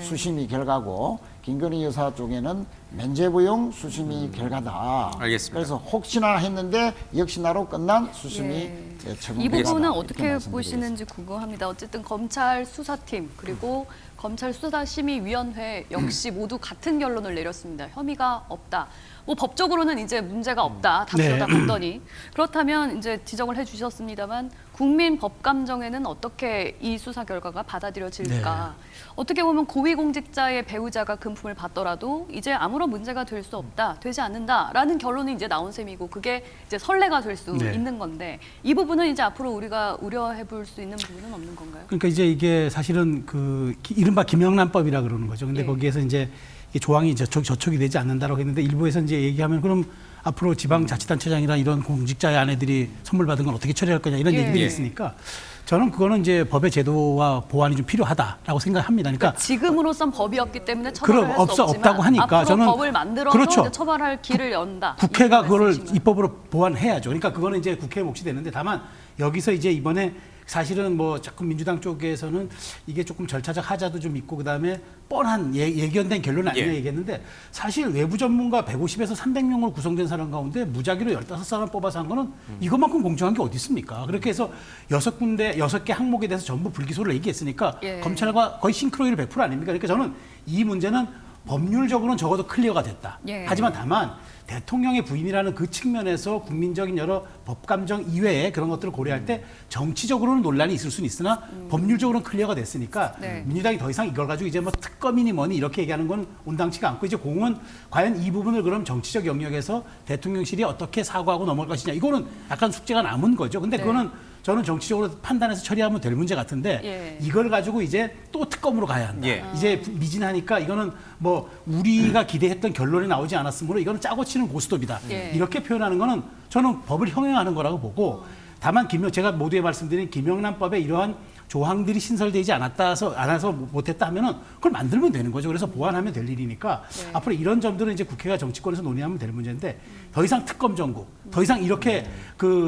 수심이 결과고 김건희 여사 쪽에는 면죄부용 수심이 결과다. 알겠습니다. 그래서 혹시나 했는데 역시나로 끝난 수심이 처분. 이 부분은 어떻게 보시는지 궁금합니다. 어쨌든 검찰 수사팀 그리고 검찰 수사심의위원회 역시 모두 같은 결론을 내렸습니다. 혐의가 없다. 뭐 법적으로는 이제 문제가 없다. 다 들여다봤더니 그렇다면 이제 지적을 해주셨습니다만 국민 법감정에는 어떻게 이 수사 결과가 받아들여질까? 어떻게 보면 고위공직자의 배우자가 금품을 받더라도 이제 아무런 문제가 될 수 없다, 되지 않는다라는 결론이 이제 나온 셈이고 그게 이제 선례가 될 수 있는 건데 이 부분은 이제 앞으로 우리가 우려해볼 수 있는 부분은 없는 건가요? 그러니까 이제 이게 사실은 그 이른바 김영란법이라 그러는 거죠. 근데 거기에서 이제 조항이 저촉이 되지 않는다라고 했는데 일부에서 이제 얘기하면 그럼 앞으로 지방자치단체장이나 이런 공직자의 아내들이 선물 받은 건 어떻게 처리할 거냐 이런 얘기들이 있으니까 저는 그거는 이제 법의 제도와 보완이 좀 필요하다라고 생각합니다. 그러니까 지금으로선 법이 없기 때문에 처벌할 수 없지만 없다고 하니까 앞으로 저는 법을 만들어서 이제 처벌할 길을 연다. 국회가 그거를 입법으로 보완해야죠. 그러니까 그거는 이제 국회의 몫이 되는데 다만 여기서 이제 이번에 사실은 뭐 자꾸 민주당 쪽에서는 이게 조금 절차적 하자도 좀 있고 그다음에 뻔한 예견된 결론은 아니냐 얘기했는데 사실 외부 전문가 150에서 300명으로 구성된 사람 가운데 무작위로 15사람 뽑아서 한 거는 이것만큼 공정한 게 어디 있습니까? 그렇게 해서 6개 항목에 대해서 전부 불기소를 얘기했으니까 검찰과 거의 싱크로율 100% 아닙니까? 그러니까 저는 이 문제는 법률적으로는 적어도 클리어가 됐다. 하지만 다만 대통령의 부인이라는 그 측면에서 국민적인 여러 법감정 이외에 그런 것들을 고려할 때 정치적으로는 논란이 있을 수는 있으나 법률적으로는 클리어가 됐으니까 민주당이 더 이상 이걸 가지고 이제 뭐 특검이니 뭐니 이렇게 얘기하는 건 온당치가 않고 이제 공은 과연 이 부분을 그럼 정치적 영역에서 대통령실이 어떻게 사과하고 넘어갈 것이냐 이거는 약간 숙제가 남은 거죠. 근데 그거는 저는 정치적으로 판단해서 처리하면 될 문제 같은데 이걸 가지고 이제 또 특검으로 가야 한다. 이제 미진하니까 이거는 뭐 우리가 기대했던 결론이 나오지 않았으므로 이거는 짜고 치는 고스톱이다. 이렇게 표현하는 거는 저는 법을 형용하는 거라고 보고 다만 제가 모두에 말씀드린 김영란법에 이러한 조항들이 신설되지 않아서 못했다 하면은 그걸 만들면 되는 거죠. 그래서 보완하면 될 일이니까 앞으로 이런 점들은 이제 국회가 정치권에서 논의하면 될 문제인데 더 이상 특검 정국, 더 이상 이렇게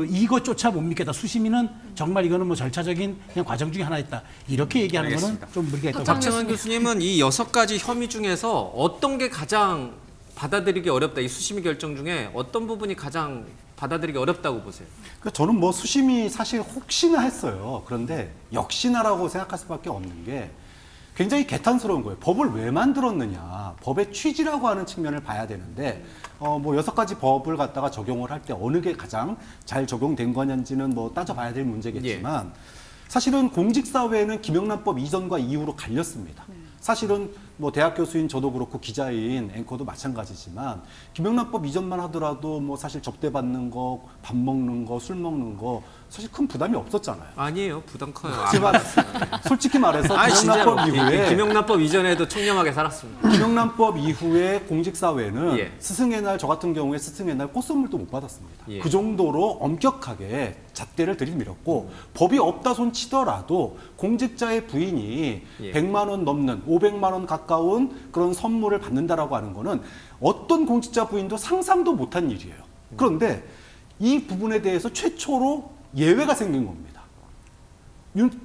이것조차 못 믿겠다. 수심위는 정말 이거는 뭐 절차적인 그냥 과정 중에 하나였다. 이렇게 얘기하는 거는 좀 무리가 있다고. 박정환 교수님은 이 6가지 혐의 중에서 어떤 게 가장 받아들이기 어렵다. 이 수심위 결정 중에 어떤 부분이 가장 받아들이기 어렵다고 보세요? 그러니까 저는 뭐 수심이 사실 혹시나 했어요. 그런데 역시나라고 생각할 수밖에 없는 게 굉장히 개탄스러운 거예요. 법을 왜 만들었느냐. 법의 취지라고 하는 측면을 봐야 되는데 뭐 6가지 법을 갖다가 적용을 할 때 어느 게 가장 잘 적용된 거냐인지는 뭐 따져봐야 될 문제겠지만 사실은 공직사회는 김영란법 이전과 이후로 갈렸습니다. 사실은 뭐 대학 교수인 저도 그렇고 기자인 앵커도 마찬가지지만 김영란법 이전만 하더라도 뭐 사실 접대받는 거, 밥 먹는 거, 술 먹는 거 사실 큰 부담이 없었잖아요. 아니에요. 부담 커요. 하지만 솔직히 말해서 김영란법 이후에 김영란법 이전에도 청렴하게 살았습니다. 김영란법 이후에 공직사회는 스승의 날, 저 같은 경우에 스승의 날 꽃선물도 못 받았습니다. 그 정도로 엄격하게 잣대를 들이밀었고 법이 없다 손 치더라도 공직자의 부인이 100만 원 넘는 500만 원 가까운 그런 선물을 받는다라고 하는 거는 어떤 공직자 부인도 상상도 못한 일이에요. 그런데 이 부분에 대해서 최초로 예외가 생긴 겁니다.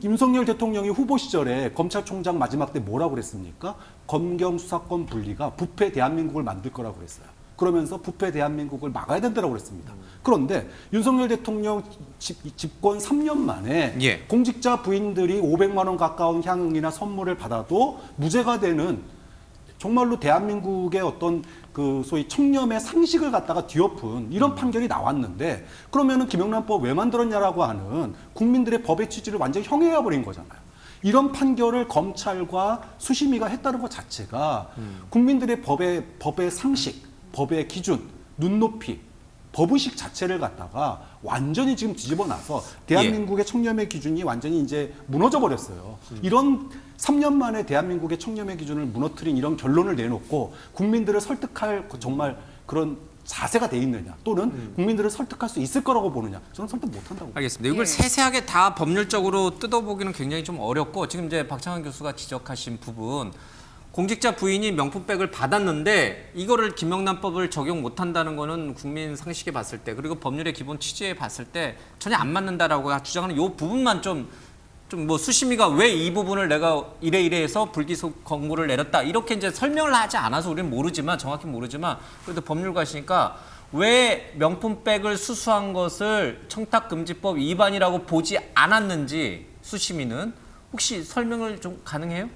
윤석열 대통령이 후보 시절에 검찰총장 마지막 때 뭐라고 그랬습니까? 검경 수사권 분리가 부패 대한민국을 만들 거라고 그랬어요. 그러면서 부패 대한민국을 막아야 된다고 그랬습니다. 그런데 윤석열 대통령 집권 3년 만에 공직자 부인들이 500만 원 가까운 향응이나 선물을 받아도 무죄가 되는 정말로 대한민국의 어떤 그 소위 청렴의 상식을 갖다가 뒤엎은 이런 판결이 나왔는데 그러면은 김영란법 왜 만들었냐라고 하는 국민들의 법의 취지를 완전히 형해해 버린 거잖아요. 이런 판결을 검찰과 수심위가 했다는 것 자체가 국민들의 법의 상식, 법의 기준, 눈높이, 법의식 자체를 갖다가 완전히 지금 뒤집어 놔서 대한민국의 청렴의 기준이 완전히 이제 무너져 버렸어요. 이런 3년 만에 대한민국의 청렴의 기준을 무너뜨린 이런 결론을 내놓고 국민들을 설득할 정말 그런 자세가 돼 있느냐 또는 국민들을 설득할 수 있을 거라고 보느냐 저는 설득 못한다고 알겠습니다. 이걸 세세하게 다 법률적으로 뜯어보기는 굉장히 좀 어렵고 지금 이제 박창환 교수가 지적하신 부분 공직자 부인이 명품백을 받았는데 이거를 김영란법을 적용 못한다는 거는 국민 상식에 봤을 때 그리고 법률의 기본 취지에 봤을 때 전혀 안 맞는다라고 주장하는 이 부분만 좀 뭐 수심위가 왜 이 부분을 내가 이래 해서 불기소 권고를 내렸다 이렇게 이제 설명을 하지 않아서 우리는 모르지만 정확히 모르지만 그래도 법률가시니까 왜 명품백을 수수한 것을 청탁금지법 위반이라고 보지 않았는지 수심위는 혹시 설명을 좀 가능해요?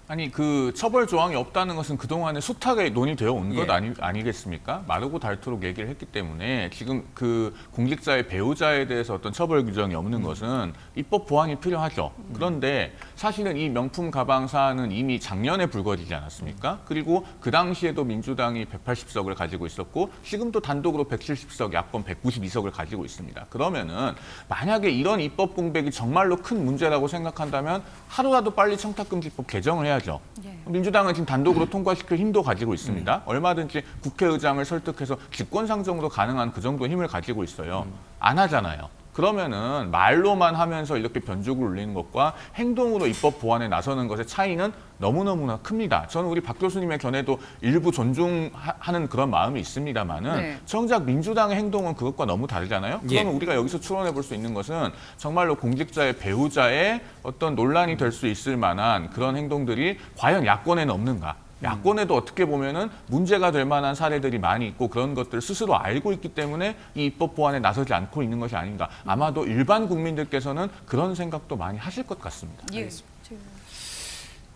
아니 그 처벌 조항이 없다는 것은 그동안에 숱하게 논의되어 온 것 아니겠습니까? 마르고 닳도록 얘기를 했기 때문에 지금 그 공직자의 배우자에 대해서 어떤 처벌 규정이 없는 것은 입법 보완이 필요하죠. 그런데 사실은 이 명품 가방 사안은 이미 작년에 불거지지 않았습니까? 그리고 그 당시에도 민주당이 180석을 가지고 있었고 지금도 단독으로 170석, 야권 192석을 가지고 있습니다. 그러면은 만약에 이런 입법 공백이 정말로 큰 문제라고 생각한다면 하루라도 빨리 청탁금지법 개정을 해야 죠. 민주당은 지금 단독으로 통과시킬 힘도 가지고 있습니다. 얼마든지 국회의장을 설득해서 직권상정도 가능한 그 정도 힘을 가지고 있어요. 안 하잖아요. 그러면은 말로만 하면서 이렇게 변죽을 울리는 것과 행동으로 입법 보완에 나서는 것의 차이는 너무너무나 큽니다. 저는 우리 박 교수님의 견해도 일부 존중하는 그런 마음이 있습니다만은 정작 민주당의 행동은 그것과 너무 다르잖아요. 그러면 우리가 여기서 추론해 볼 수 있는 것은 정말로 공직자의 배우자의 어떤 논란이 될 수 있을 만한 그런 행동들이 과연 야권에는 없는가. 야권에도 어떻게 보면은 문제가 될 만한 사례들이 많이 있고 그런 것들을 스스로 알고 있기 때문에 이 입법 보완에 나서지 않고 있는 것이 아닌가. 아마도 일반 국민들께서는 그런 생각도 많이 하실 것 같습니다.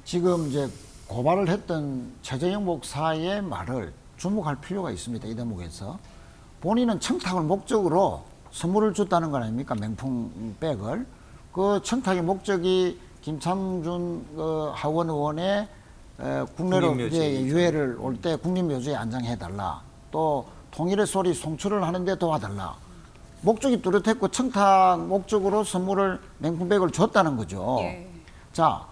지금 이제 고발을 했던 최재형 목사의 말을 주목할 필요가 있습니다. 이 대목에서 본인은 청탁을 목적으로 선물을 줬다는 거 아닙니까? 명품백을. 그 청탁의 목적이 김참준 하원 의원의 국내로 이제 유해를 올 때 국립묘지에 안장해달라. 또 통일의 소리 송출을 하는데 도와달라. 목적이 뚜렷했고 청탁 목적으로 선물을 명품백을 줬다는 거죠. 자,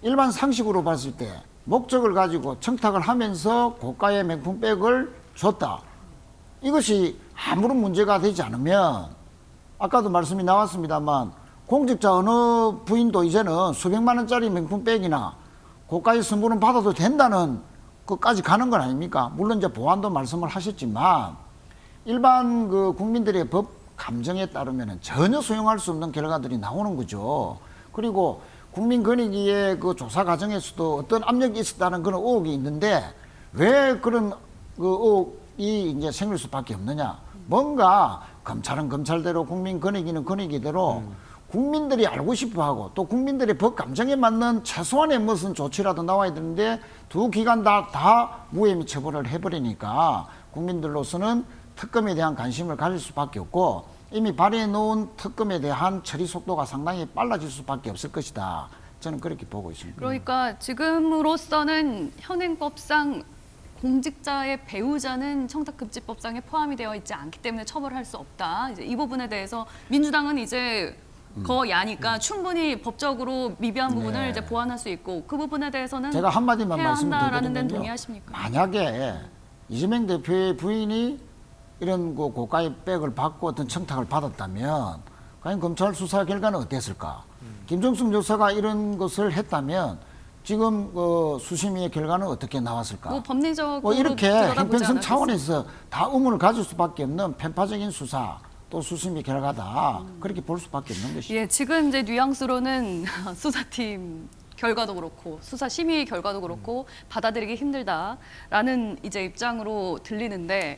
일반 상식으로 봤을 때 목적을 가지고 청탁을 하면서 고가의 명품백을 줬다. 이것이 아무런 문제가 되지 않으면 아까도 말씀이 나왔습니다만 공직자 어느 부인도 이제는 수백만 원짜리 명품백이나 고가의 선물은 받아도 된다는 것까지 가는 건 아닙니까? 물론 이제 보완도 말씀을 하셨지만 일반 그 국민들의 법 감정에 따르면 전혀 수용할 수 없는 결과들이 나오는 거죠. 그리고 국민권익위의 그 조사 과정에서도 어떤 압력이 있었다는 그런 의혹이 있는데 왜 그런 그 의혹이 이제 생길 수밖에 없느냐? 뭔가 검찰은 검찰대로 국민 권익위는 권익위대로 국민들이 알고 싶어하고 또 국민들의 법 감정에 맞는 최소한의 무슨 조치라도 나와야 되는데 두 기관 다 무혐의 처벌을 해버리니까 국민들로서는 특검에 대한 관심을 가질 수밖에 없고 이미 발의해 놓은 특검에 대한 처리 속도가 상당히 빨라질 수밖에 없을 것이다. 저는 그렇게 보고 있습니다. 그러니까 지금으로서는 현행법상 공직자의 배우자는 청탁금지법상에 포함이 되어 있지 않기 때문에 처벌할 수 없다. 이제 이 부분에 대해서 민주당은 이제 거야니까 충분히 법적으로 미비한 부분을 네. 이제 보완할 수 있고 그 부분에 대해서는 제가 한마디만 해야 한다라는 데는 말씀드리면요. 동의하십니까? 만약에 이재명 대표의 부인이 이런 그 고가의 백을 받고 어떤 청탁을 받았다면 과연 검찰 수사 결과는 어땠을까? 김정숙 여사가 이런 것을 했다면 지금 수심위의 결과는 어떻게 나왔을까? 뭐 법리적으로 이렇게 들여다보지 행평성 않았겠습니까? 차원에서 다 의문을 가질 수밖에 없는 편파적인 수사 또 수심위 결과다. 그렇게 볼 수밖에 없는 것이죠. 예, 지금 이제 뉘앙스로는 수사팀 결과도 그렇고 수사 심의 결과도 그렇고 받아들이기 힘들다라는 이제 입장으로 들리는데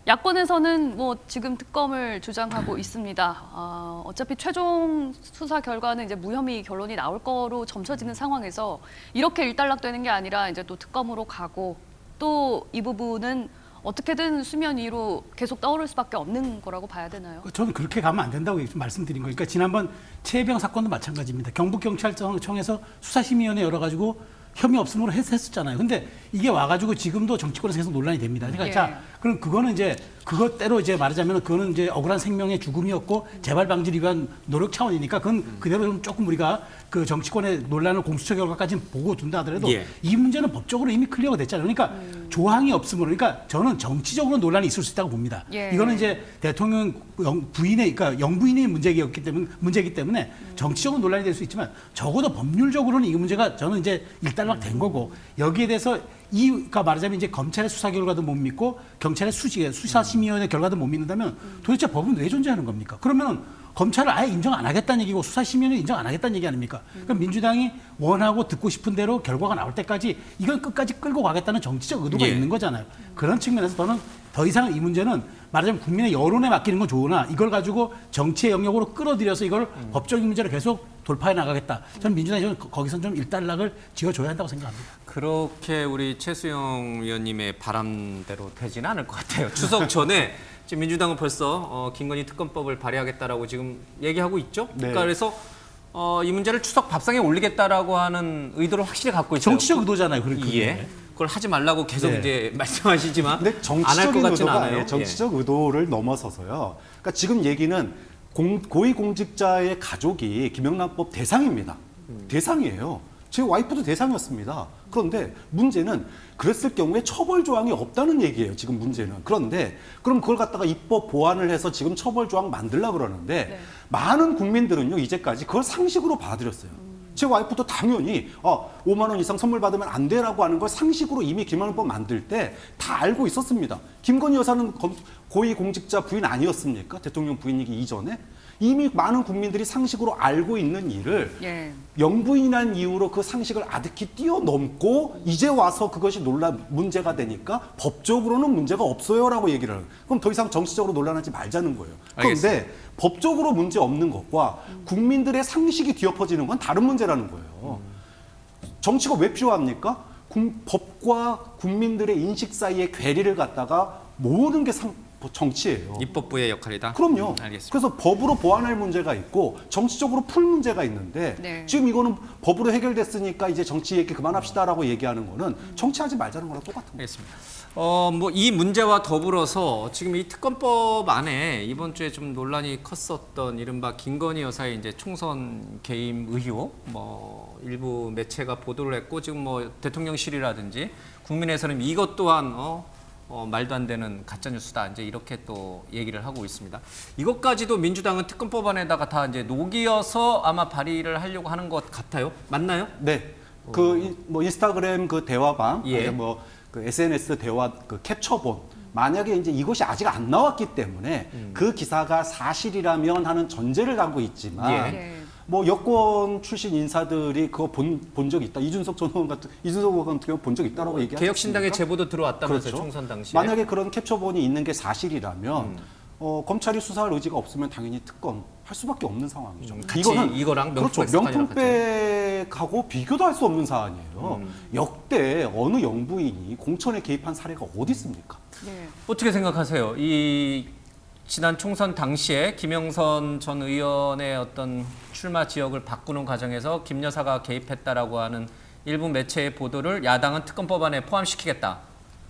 야권에서는 뭐 지금 특검을 주장하고 있습니다. 어차피 최종 수사 결과는 이제 무혐의 결론이 나올 거로 점쳐지는 상황에서 이렇게 일단락되는 게 아니라 이제 또 특검으로 가고 또 이 부분은 어떻게든 수면 위로 계속 떠오를 수밖에 없는 거라고 봐야 되나요? 저는 그렇게 가면 안 된다고 말씀드린 거예요. 그러니까 지난번 최혜병 사건도 마찬가지입니다. 경북경찰청에서 수사심의위원회 열어가지고 혐의 없음으로 했었잖아요. 근데 이게 와가지고 지금도 정치권에서 계속 논란이 됩니다. 그러니까 예. 자, 그럼 그거는 이제 그것대로 이제 말하자면 그거는 이제 억울한 생명의 죽음이었고 재발 방지를 위한 노력 차원이니까 그건 그대로 좀 조금 우리가 그 정치권의 논란을 공수처 결과까지 보고 둔다 하더라도 예. 이 문제는 법적으로 이미 클리어가 됐잖아요. 그러니까 조항이 없으므로 그러니까 저는 정치적으로 논란이 있을 수 있다고 봅니다. 예. 이거는 이제 대통령 부인의 그러니까 영부인의 문제이기 때문에 정치적으로 논란이 될 수 있지만 적어도 법률적으로는 이 문제가 저는 이제 일단락된 거고 여기에 대해서 그러니까 말하자면 이제 검찰의 수사 결과도 못 믿고 경찰의 수사심의위원회 결과도 못 믿는다면 도대체 법은 왜 존재하는 겁니까? 그러면 검찰을 아예 인정 안 하겠다는 얘기고 수사심의위원회 인정 안 하겠다는 얘기 아닙니까? 그럼 민주당이 원하고 듣고 싶은 대로 결과가 나올 때까지 이걸 끝까지 끌고 가겠다는 정치적 의도가 예. 있는 거잖아요. 그런 측면에서 저는 더 이상 이 문제는 말하자면 국민의 여론에 맡기는 건 좋으나 이걸 가지고 정치의 영역으로 끌어들여서 이걸 법적인 문제로 계속 돌파해 나가겠다. 저는 민주당이 거기서 좀 일단락을 지어줘야 한다고 생각합니다. 그렇게 우리 최수영 위원님의 바람대로 되지는 않을 것 같아요. 추석 전에 지금 민주당은 벌써 김건희 특검법을 발의하겠다라고 지금 얘기하고 있죠. 네. 그러니까 그래서 이 문제를 추석 밥상에 올리겠다라고 하는 의도를 확실히 갖고 있어요. 정치적 의도잖아요. 그렇게. 예. 그걸 하지 말라고 계속 네. 이제 말씀하시지만 근데 안 할 정치적인 것 같지는 의도가 않아요. 아니에요. 정치적 의도를 넘어서서요. 그러니까 지금 얘기는 고위공직자의 가족이 김영란법 대상입니다. 대상이에요. 제 와이프도 대상이었습니다. 그런데 문제는 그랬을 경우에 처벌 조항이 없다는 얘기예요. 지금 문제는. 그런데 그럼 그걸 갖다가 입법 보완을 해서 지금 처벌 조항 만들려고 그러는데 네. 많은 국민들은요. 이제까지 그걸 상식으로 받아들였어요. 제 와이프도 당연히 5만 원 이상 선물 받으면 안 돼라고 하는 걸 상식으로 이미 김영란법 만들 때 다 알고 있었습니다. 김건희 여사는 고위공직자 부인 아니었습니까? 대통령 부인이기 이전에. 이미 많은 국민들이 상식으로 알고 있는 일을 예. 영부인한 이유로 그 상식을 아득히 뛰어넘고 이제 와서 그것이 문제가 되니까 법적으로는 문제가 없어요라고 얘기를 해요. 그럼 더 이상 정치적으로 논란하지 말자는 거예요. 그런데 알겠습니다. 법적으로 문제 없는 것과 국민들의 상식이 뒤엎어지는 건 다른 문제라는 거예요. 정치가 왜 필요합니까? 법과 국민들의 인식 사이의 괴리를 갖다가 모으는 게 정치예요. 입법부의 역할이다. 그럼요. 알겠습니다. 그래서 법으로 보완할 문제가 있고 정치적으로 풀 문제가 있는데 네. 지금 이거는 법으로 해결됐으니까 이제 정치 얘기 그만합시다라고 얘기하는 거는 정치하지 말자는 거랑 똑같은 거예요. 알겠습니다. 뭐 이 문제와 더불어서 지금 이 특검법 안에 이번 주에 좀 논란이 컸었던 이른바 김건희 여사의 이제 총선 개입 의혹, 뭐 일부 매체가 보도를 했고 지금 뭐 대통령실이라든지 국민의힘에서는 이것 또한 말도 안 되는 가짜 뉴스다 이제 이렇게 또 얘기를 하고 있습니다. 이것까지도 민주당은 특검법 안에다가 다 이제 녹이어서 아마 발의를 하려고 하는 것 같아요. 맞나요? 네. 뭐 인스타그램 그 대화방, 예. 뭐 그 SNS 대화 그 캡처본. 만약에 이제 이것이 아직 안 나왔기 때문에 그 기사가 사실이라면 하는 전제를 갖고 있지만 예. 뭐 여권 출신 인사들이 그거 본 적이 있다. 이준석 의원 같은 경우 본 적 있다라고 얘기하지 개혁신당의 않습니까? 제보도 들어왔다면서요. 그렇죠. 총선 당시에. 만약에 그런 캡처본이 있는 게 사실이라면 검찰이 수사할 의지가 없으면 당연히 특검 할 수밖에 없는 상황이죠. 같이 이거랑 그렇죠. 명품백하고 비교도 할 수 없는 사안이에요. 역대 어느 영부인이 공천에 개입한 사례가 어디 있습니까? 네. 어떻게 생각하세요? 이 지난 총선 당시에 김영선 전 의원의 어떤 출마 지역을 바꾸는 과정에서 김 여사가 개입했다라고 하는 일부 매체의 보도를 야당은 특검법 안에 포함시키겠다.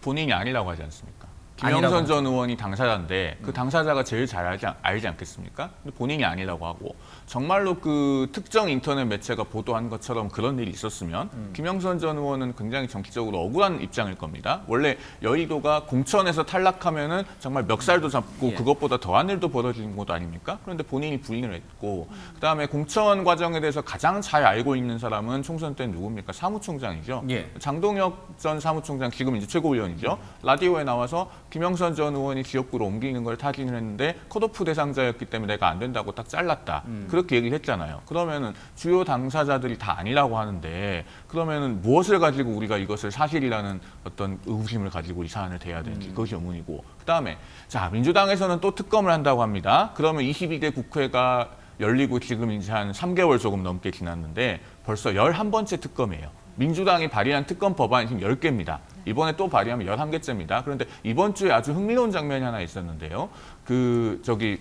본인이 아니라고 하지 않습니까? 김영선 전 의원이 당사자인데 그 당사자가 제일 잘 알지 않겠습니까? 근데 본인이 아니라고 하고 정말로 그 특정 인터넷 매체가 보도한 것처럼 그런 일이 있었으면 김영선 전 의원은 굉장히 정치적으로 억울한 입장일 겁니다. 원래 여의도가 공천에서 탈락하면은 정말 멱살도 잡고 그것보다 더한 일도 벌어지는 것 아닙니까? 그런데 본인이 부인을 했고 그다음에 공천 과정에 대해서 가장 잘 알고 있는 사람은 총선 때 누굽니까? 사무총장이죠. 장동혁 전 사무총장 지금 이제 최고위원이죠. 라디오에 나와서 김영선 전 의원이 지역구로 옮기는 걸 타진을 했는데 컷오프 대상자였기 때문에 내가 안 된다고 딱 잘랐다. 그렇게 얘기를 했잖아요. 그러면은 주요 당사자들이 다 아니라고 하는데 그러면은 무엇을 가지고 우리가 이것을 사실이라는 어떤 의구심을 가지고 이 사안을 대해야 되는지 그것이 의문이고 그다음에 자 민주당에서는 또 특검을 한다고 합니다. 그러면 22대 국회가 열리고 지금 이제 한 3개월 조금 넘게 지났는데 벌써 11번째 특검이에요. 민주당이 발의한 특검 법안이 지금 10개입니다. 이번에 또 발의하면 11개째입니다. 그런데 이번 주에 아주 흥미로운 장면이 하나 있었는데요.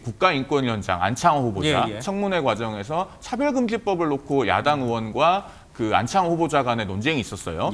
국가인권위원장 안창호 후보자 청문회 과정에서 차별금지법을 놓고 야당 의원과 그 안창호 후보자 간의 논쟁이 있었어요.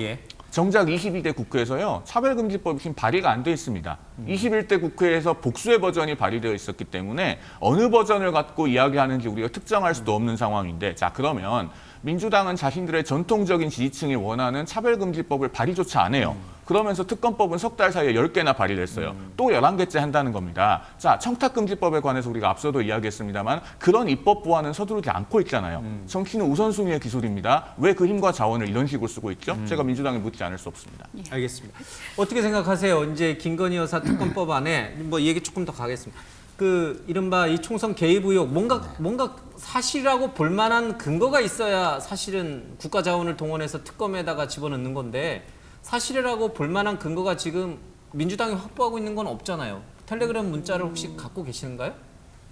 정작 22대 국회에서요. 차별금지법이 지금 발의가 안 돼 있습니다. 21대 국회에서 복수의 버전이 발의되어 있었기 때문에 어느 버전을 갖고 이야기하는지 우리가 특정할 수도 없는 상황인데 자 그러면 민주당은 자신들의 전통적인 지지층이 원하는 차별금지법을 발의조차 안 해요. 그러면서 특검법은 석 달 사이에 10개나 발의를 했어요. 또 11개째 한다는 겁니다. 자, 청탁금지법에 관해서 우리가 앞서도 이야기했습니다만 그런 입법 보완은 서두르지 않고 있잖아요. 정치는 우선순위의 기술입니다. 왜 그 힘과 자원을 이런 식으로 쓰고 있죠? 제가 민주당에 묻지 않을 수 없습니다. 알겠습니다. 어떻게 생각하세요? 이제 김건희 여사 특검법 안에 뭐 얘기 조금 더 가겠습니다. 그 이른바 이 총선 개입 의혹 뭔가 사실이라고 볼 만한 근거가 있어야 사실은 국가 자원을 동원해서 특검에다가 집어넣는 건데 사실이라고 볼 만한 근거가 지금 민주당이 확보하고 있는 건 없잖아요. 텔레그램 문자를 혹시 갖고 계시는가요?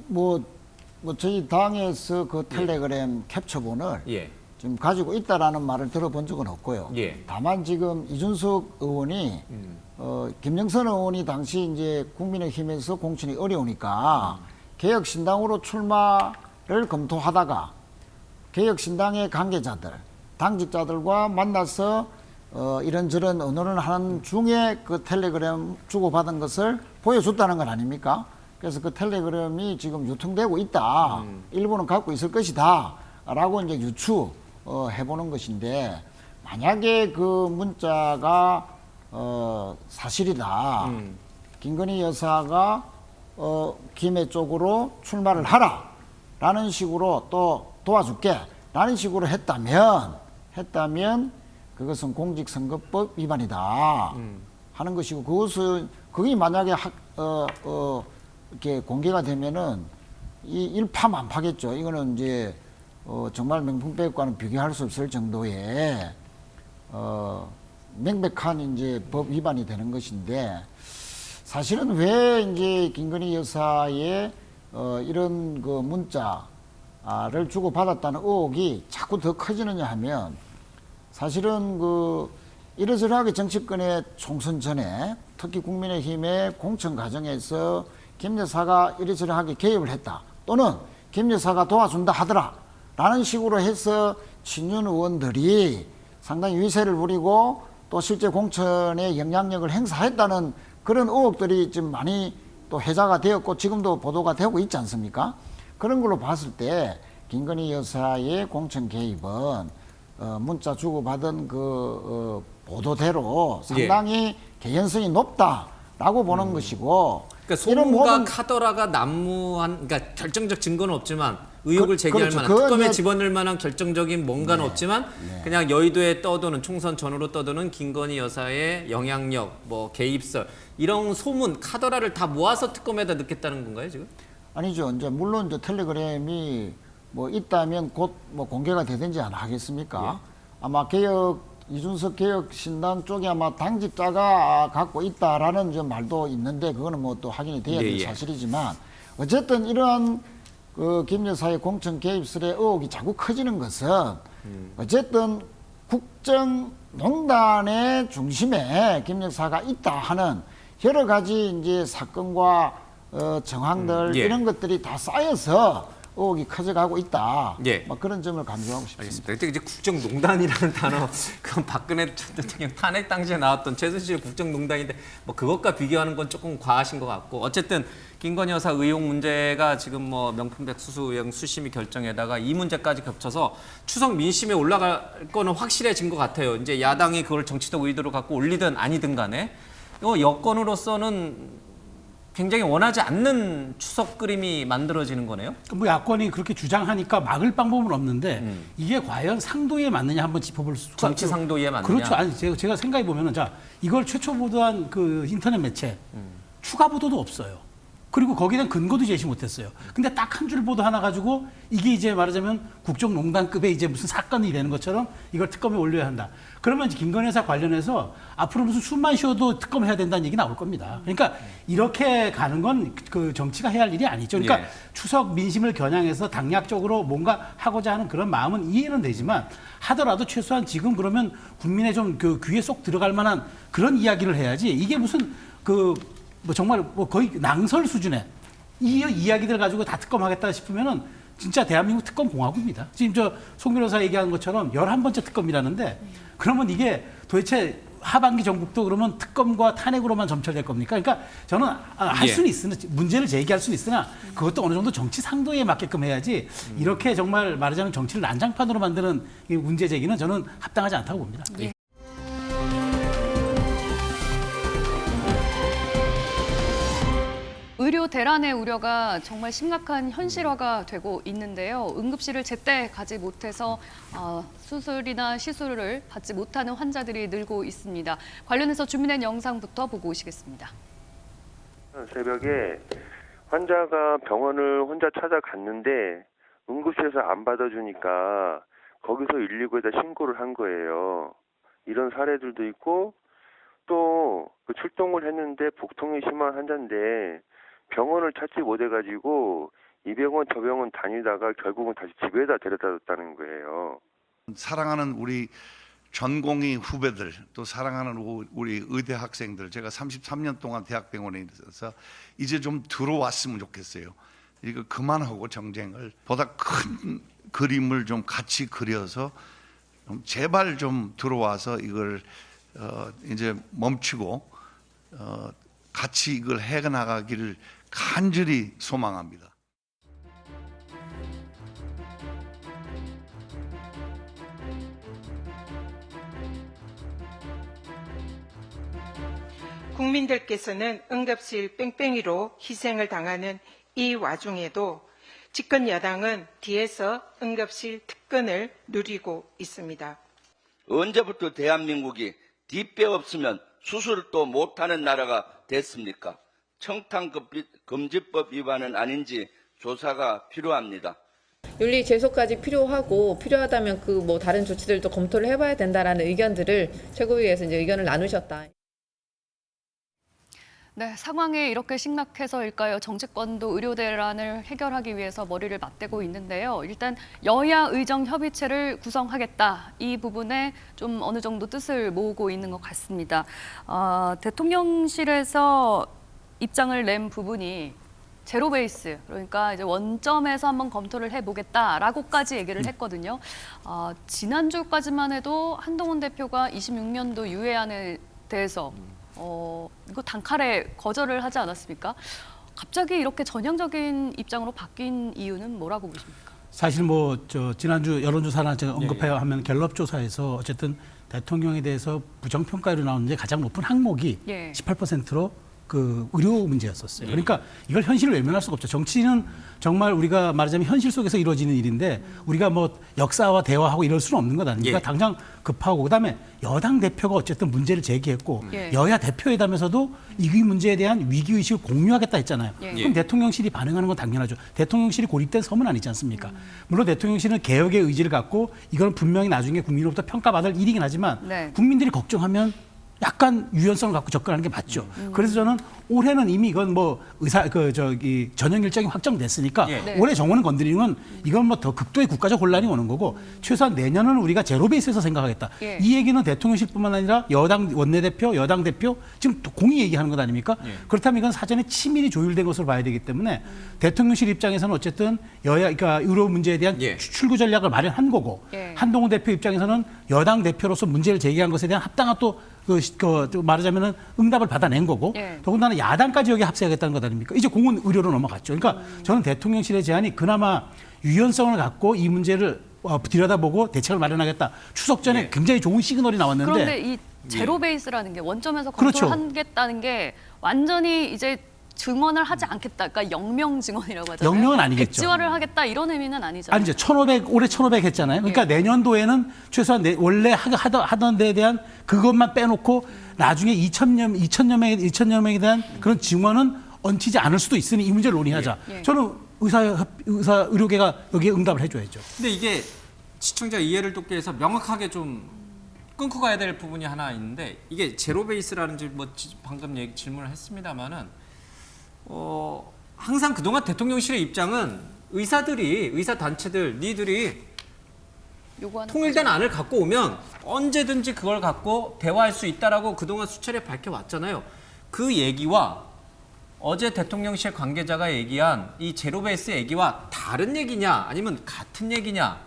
뭐 저희 당에서 그 텔레그램 캡처본을 지금 가지고 있다라는 말을 들어본 적은 없고요. 다만 지금 이준석 의원이 김영선 의원이 당시 이제 국민의힘에서 공천이 어려우니까 개혁신당으로 출마를 검토하다가 개혁신당의 관계자들, 당직자들과 만나서 이런저런 언어를 하는 중에 그 텔레그램 주고받은 것을 보여줬다는 건 아닙니까? 그래서 그 텔레그램이 지금 유통되고 있다. 일부는 갖고 있을 것이다. 라고 이제 유추해보는 것인데 만약에 그 문자가 사실이다. 김건희 여사가 김해 쪽으로 출마를 하라. 라는 식으로 또 도와줄게. 라는 식으로 했다면 그것은 공직선거법 위반이다. 하는 것이고 그게 만약에 이렇게 공개가 되면은 이 일파만파겠죠. 이거는 이제 정말 명품백과는 비교할 수 없을 정도의 명백한 이제 법 위반이 되는 것인데 사실은 왜 이제 김건희 여사의 이런 그 문자를 주고 받았다는 의혹이 자꾸 더 커지느냐 하면 사실은 그 이러저러하게 정치권의 총선 전에 특히 국민의힘의 공천 과정에서 김 여사가 이러저러하게 개입을 했다. 또는 김 여사가 도와준다 하더라. 라는 식으로 해서 친윤 의원들이 상당히 위세를 부리고 또 실제 공천에 영향력을 행사했다는 그런 의혹들이 지금 많이 또 회자가 되었고 지금도 보도가 되고 있지 않습니까? 그런 걸로 봤을 때 김건희 여사의 공천 개입은 문자 주고받은 그 보도대로 상당히 개연성이 높다라고 보는 것이고 그러니까 소문과 카더라가 난무한 그러니까 결정적 증거는 없지만 의혹을 제기할 만한 특검에 집어넣을 만한 결정적인 뭔가는 없지만 그냥 여의도에 떠도는 총선 전후로 떠도는 김건희 여사의 영향력, 뭐 개입설 이런 소문 카더라를 다 모아서 특검에다 넣겠다는 건가요 지금? 아니죠. 이제 물론 이제 텔레그램이 뭐 있다면 곧 뭐 공개가 되든지 안 하겠습니까? 아마 이준석 개혁신당 쪽에 아마 당직자가 갖고 있다라는 좀 말도 있는데 그거는 뭐 또 확인이 돼야 될 사실이지만 어쨌든 이러한 김 여사의 공천 개입설의 의혹이 자꾸 커지는 것은 어쨌든 국정농단의 중심에 김 여사가 있다 하는 여러 가지 이제 사건과 정황들 이런 것들이 다 쌓여서 의혹이 커져가고 있다. 막 그런 점을 강조하고 싶습니다. 알겠습니다. 그때 이제 국정농단이라는 단어, 그건 박근혜 전 대통령 탄핵 당시에 나왔던 최순실 국정농단인데 뭐 그것과 비교하는 건 조금 과하신 것 같고, 어쨌든 김건희 여사 의혹 문제가 지금 뭐 명품백 수수 의혹 수심이 결정에다가 이 문제까지 겹쳐서 추석 민심에 올라갈 거는 확실해진 것 같아요. 이제 야당이 그걸 정치적 의도로 갖고 올리든 아니든 간에 여권으로서는 굉장히 원하지 않는 추석 그림이 만들어지는 거네요. 뭐 야권이 그렇게 주장하니까 막을 방법은 없는데 이게 과연 상도에 맞느냐 한번 짚어볼 수가 정치 상도에 맞느냐. 그렇죠. 아니 제가 생각해 보면은 자 이걸 최초 보도한 그 인터넷 매체 추가 보도도 없어요. 그리고 거기에 대한 근거도 제시 못했어요. 근데 딱 한 줄 보도 하나 가지고 이게 이제 말하자면 국정농단급의 이제 무슨 사건이 되는 것처럼 이걸 특검에 올려야 한다. 그러면 이제 김건희 여사 관련해서 앞으로 무슨 숨만 쉬어도 특검을 해야 된다는 얘기 나올 겁니다. 그러니까 이렇게 가는 건 그 정치가 해야 할 일이 아니죠. 그러니까 추석 민심을 겨냥해서 당략적으로 뭔가 하고자 하는 그런 마음은 이해는 되지만 하더라도 최소한 지금 그러면 국민의 좀 그 귀에 쏙 들어갈 만한 그런 이야기를 해야지 이게 무슨 뭐 정말 뭐 거의 낭설 수준의 이 이야기들 가지고 다 특검하겠다 싶으면은 진짜 대한민국 특검 공화국입니다. 지금 저 송 변호사 얘기하는 것처럼 11번째 특검이라는데 그러면 이게 도대체 하반기 정국도 그러면 특검과 탄핵으로만 점철될 겁니까? 그러니까 저는 할 수는 있으나 문제를 제기할 수는 있으나 그것도 어느 정도 정치 상도에 맞게끔 해야지 이렇게 정말 말하자면 정치를 난장판으로 만드는 이 문제 제기는 저는 합당하지 않다고 봅니다. 의료 대란의 우려가 정말 심각한 현실화가 되고 있는데요. 응급실을 제때 가지 못해서 수술이나 시술을 받지 못하는 환자들이 늘고 있습니다. 관련해서 준비된 영상부터 보고 오시겠습니다. 새벽에 환자가 병원을 혼자 찾아갔는데 응급실에서 안 받아주니까 거기서 119에다 신고를 한 거예요. 이런 사례들도 있고 또 그 출동을 했는데 복통이 심한 환자인데 병원을 찾지 못해가지고 이 병원 저 병원 다니다가 결국은 다시 집에다 데려다 줬다는 거예요. 사랑하는 우리 전공의 후배들 또 사랑하는 우리 의대 학생들 제가 33년 동안 대학병원에 있어서 이제 좀 들어왔으면 좋겠어요. 이거 그만하고 정쟁을 보다 큰 그림을 좀 같이 그려서 좀 제발 좀 들어와서 이걸 이제 멈추고 같이 이걸 해나가기를 간절히 소망합니다. 국민들께서는 응급실 뺑뺑이로 희생을 당하는 이 와중에도 집권 여당은 뒤에서 응급실 특권을 누리고 있습니다. 언제부터 대한민국이 뒷배 없으면 수술도 못하는 나라가 됐습니까? 청탕금지법 위반은 아닌지 조사가 필요합니다. 윤리 제소까지 필요하고 필요하다면 그 뭐 다른 조치들도 검토를 해봐야 된다라는 의견들을 최고위에서 이제 의견을 나누셨다. 네, 상황이 이렇게 심각해서일까요? 정치권도 의료 대란을 해결하기 위해서 머리를 맞대고 있는데요. 일단 여야 의정 협의체를 구성하겠다. 이 부분에 좀 어느 정도 뜻을 모으고 있는 것 같습니다. 대통령실에서 입장을 낸 부분이 제로 베이스, 그러니까 이제 원점에서 한번 검토를 해보겠다라고까지 얘기를 했거든요. 지난주까지만 해도 한동훈 대표가 26년도 유예안에 대해서 이거 단칼에 거절을 하지 않았습니까? 갑자기 이렇게 전향적인 입장으로 바뀐 이유는 뭐라고 보십니까? 사실 뭐 지난주 여론조사나 제가 언급해야 하면 갤럽 조사에서 어쨌든 대통령에 대해서 부정평가로 나오는데 가장 높은 항목이 18%로 그 의료 문제였었어요. 그러니까 이걸 현실을 외면할 수가 없죠. 정치는 정말 우리가 말하자면 현실 속에서 이루어지는 일인데 우리가 뭐 역사와 대화하고 이럴 수는 없는 것 아닙니까? 당장 급하고 그다음에 여당 대표가 어쨌든 문제를 제기했고 여야 대표회담에서도 이 문제에 대한 위기의식을 공유하겠다 했잖아요. 그럼 대통령실이 반응하는 건 당연하죠. 대통령실이 고립된 섬은 아니지 않습니까? 물론 대통령실은 개혁의 의지를 갖고 이건 분명히 나중에 국민으로부터 평가받을 일이긴 하지만 국민들이 걱정하면 약간 유연성을 갖고 접근하는 게 맞죠. 그래서 저는 올해는 이미 이건 뭐 전형 일정이 확정됐으니까 올해 정원을 건드리는 건 이건 뭐 더 극도의 국가적 혼란이 오는 거고 최소한 내년은 우리가 제로 베이스에서 생각하겠다. 이 얘기는 대통령실뿐만 아니라 여당 원내대표, 여당 대표 지금 공히 얘기하는 것 아닙니까? 그렇다면 이건 사전에 치밀히 조율된 것으로 봐야 되기 때문에 대통령실 입장에서는 어쨌든 그러니까 의료 문제에 대한 출구 전략을 마련한 거고 한동훈 대표 입장에서는 여당 대표로서 문제를 제기한 것에 대한 합당한 또 말하자면은 응답을 받아낸 거고 더군다나 야당까지 여기 합세하겠다는 것 아닙니까? 이제 공은 의료로 넘어갔죠. 그러니까 저는 대통령실의 제안이 그나마 유연성을 갖고 이 문제를 들여다보고 대책을 마련하겠다. 추석 전에 굉장히 좋은 시그널이 나왔는데 그런데 이 제로 베이스라는 게 원점에서 검토를 하겠다는 게 완전히 이제 증언을 하지 않겠다. 그러니까 영명 증언이라고 하잖아요. 영명은 아니겠죠. 백지화를 하겠다 이런 의미는 아니잖아요. 아니죠. 1,500 올해 1,500 했잖아요. 그러니까 내년도에는 최소한 원래 하던 데에 대한 그것만 빼놓고 나중에 2,000여 명에 대한 그런 증언은 얹히지 않을 수도 있으니 이 문제를 논의하자. 저는 의료계가 여기에 응답을 해줘야죠. 근데 이게 시청자 이해를 돕기 위해서 명확하게 좀 끊고 가야 될 부분이 하나 있는데 이게 제로 베이스라는 뭐 방금 질문을 했습니다만은 항상 그동안 대통령실의 입장은 의사 단체들 니들이 통일된 안을 갖고 오면 언제든지 그걸 갖고 대화할 수 있다라고 그동안 수차례 밝혀왔잖아요. 그 얘기와 어제 대통령실 관계자가 얘기한 이 제로베이스 얘기와 다른 얘기냐 아니면 같은 얘기냐.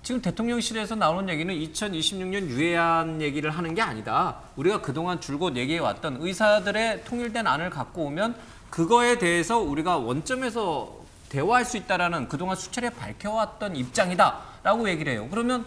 지금 대통령실에서 나오는 얘기는 2026년 유예안 얘기를 하는 게 아니다. 우리가 그동안 줄곧 얘기해왔던 의사들의 통일된 안을 갖고 오면 그거에 대해서 우리가 원점에서 대화할 수 있다라는 그동안 수차례 밝혀왔던 입장이다라고 얘기를 해요. 그러면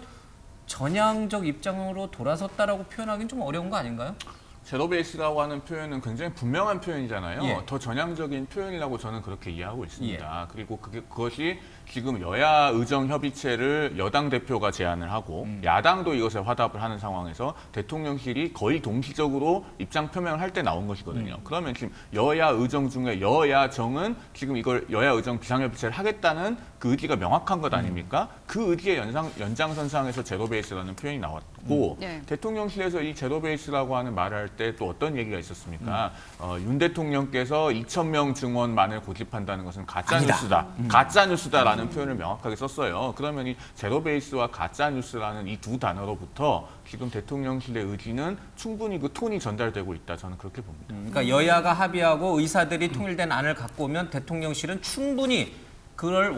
전향적 입장으로 돌아섰다라고 표현하기는 좀 어려운 거 아닌가요? 제로 베이스라고 하는 표현은 굉장히 분명한 표현이잖아요. 더 전향적인 표현이라고 저는 그렇게 이해하고 있습니다. 그리고 그것이 지금 여야 의정 협의체를 여당 대표가 제안을 하고 야당도 이것에 화답을 하는 상황에서 대통령실이 거의 동시적으로 입장 표명을 할 때 나온 것이거든요. 그러면 지금 여야 의정 중에 여야정은 지금 이걸 여야 의정 비상협의체를 하겠다는 그 의지가 명확한 것 아닙니까? 그 의지의 연장선상에서 제로 베이스라는 표현이 나왔고 대통령실에서 이 제로 베이스라고 하는 말을 할 때 또 어떤 얘기가 있었습니까? 윤 대통령께서 2,000명 증원만을 고집한다는 것은 가짜뉴스다. 가짜뉴스다라는 표현을 명확하게 썼어요. 그러면 이 제로 베이스와 가짜뉴스라는 이 두 단어로부터 지금 대통령실의 의지는 충분히 그 톤이 전달되고 있다. 저는 그렇게 봅니다. 그러니까 여야가 합의하고 의사들이 통일된 안을 갖고 오면 대통령실은 충분히 그걸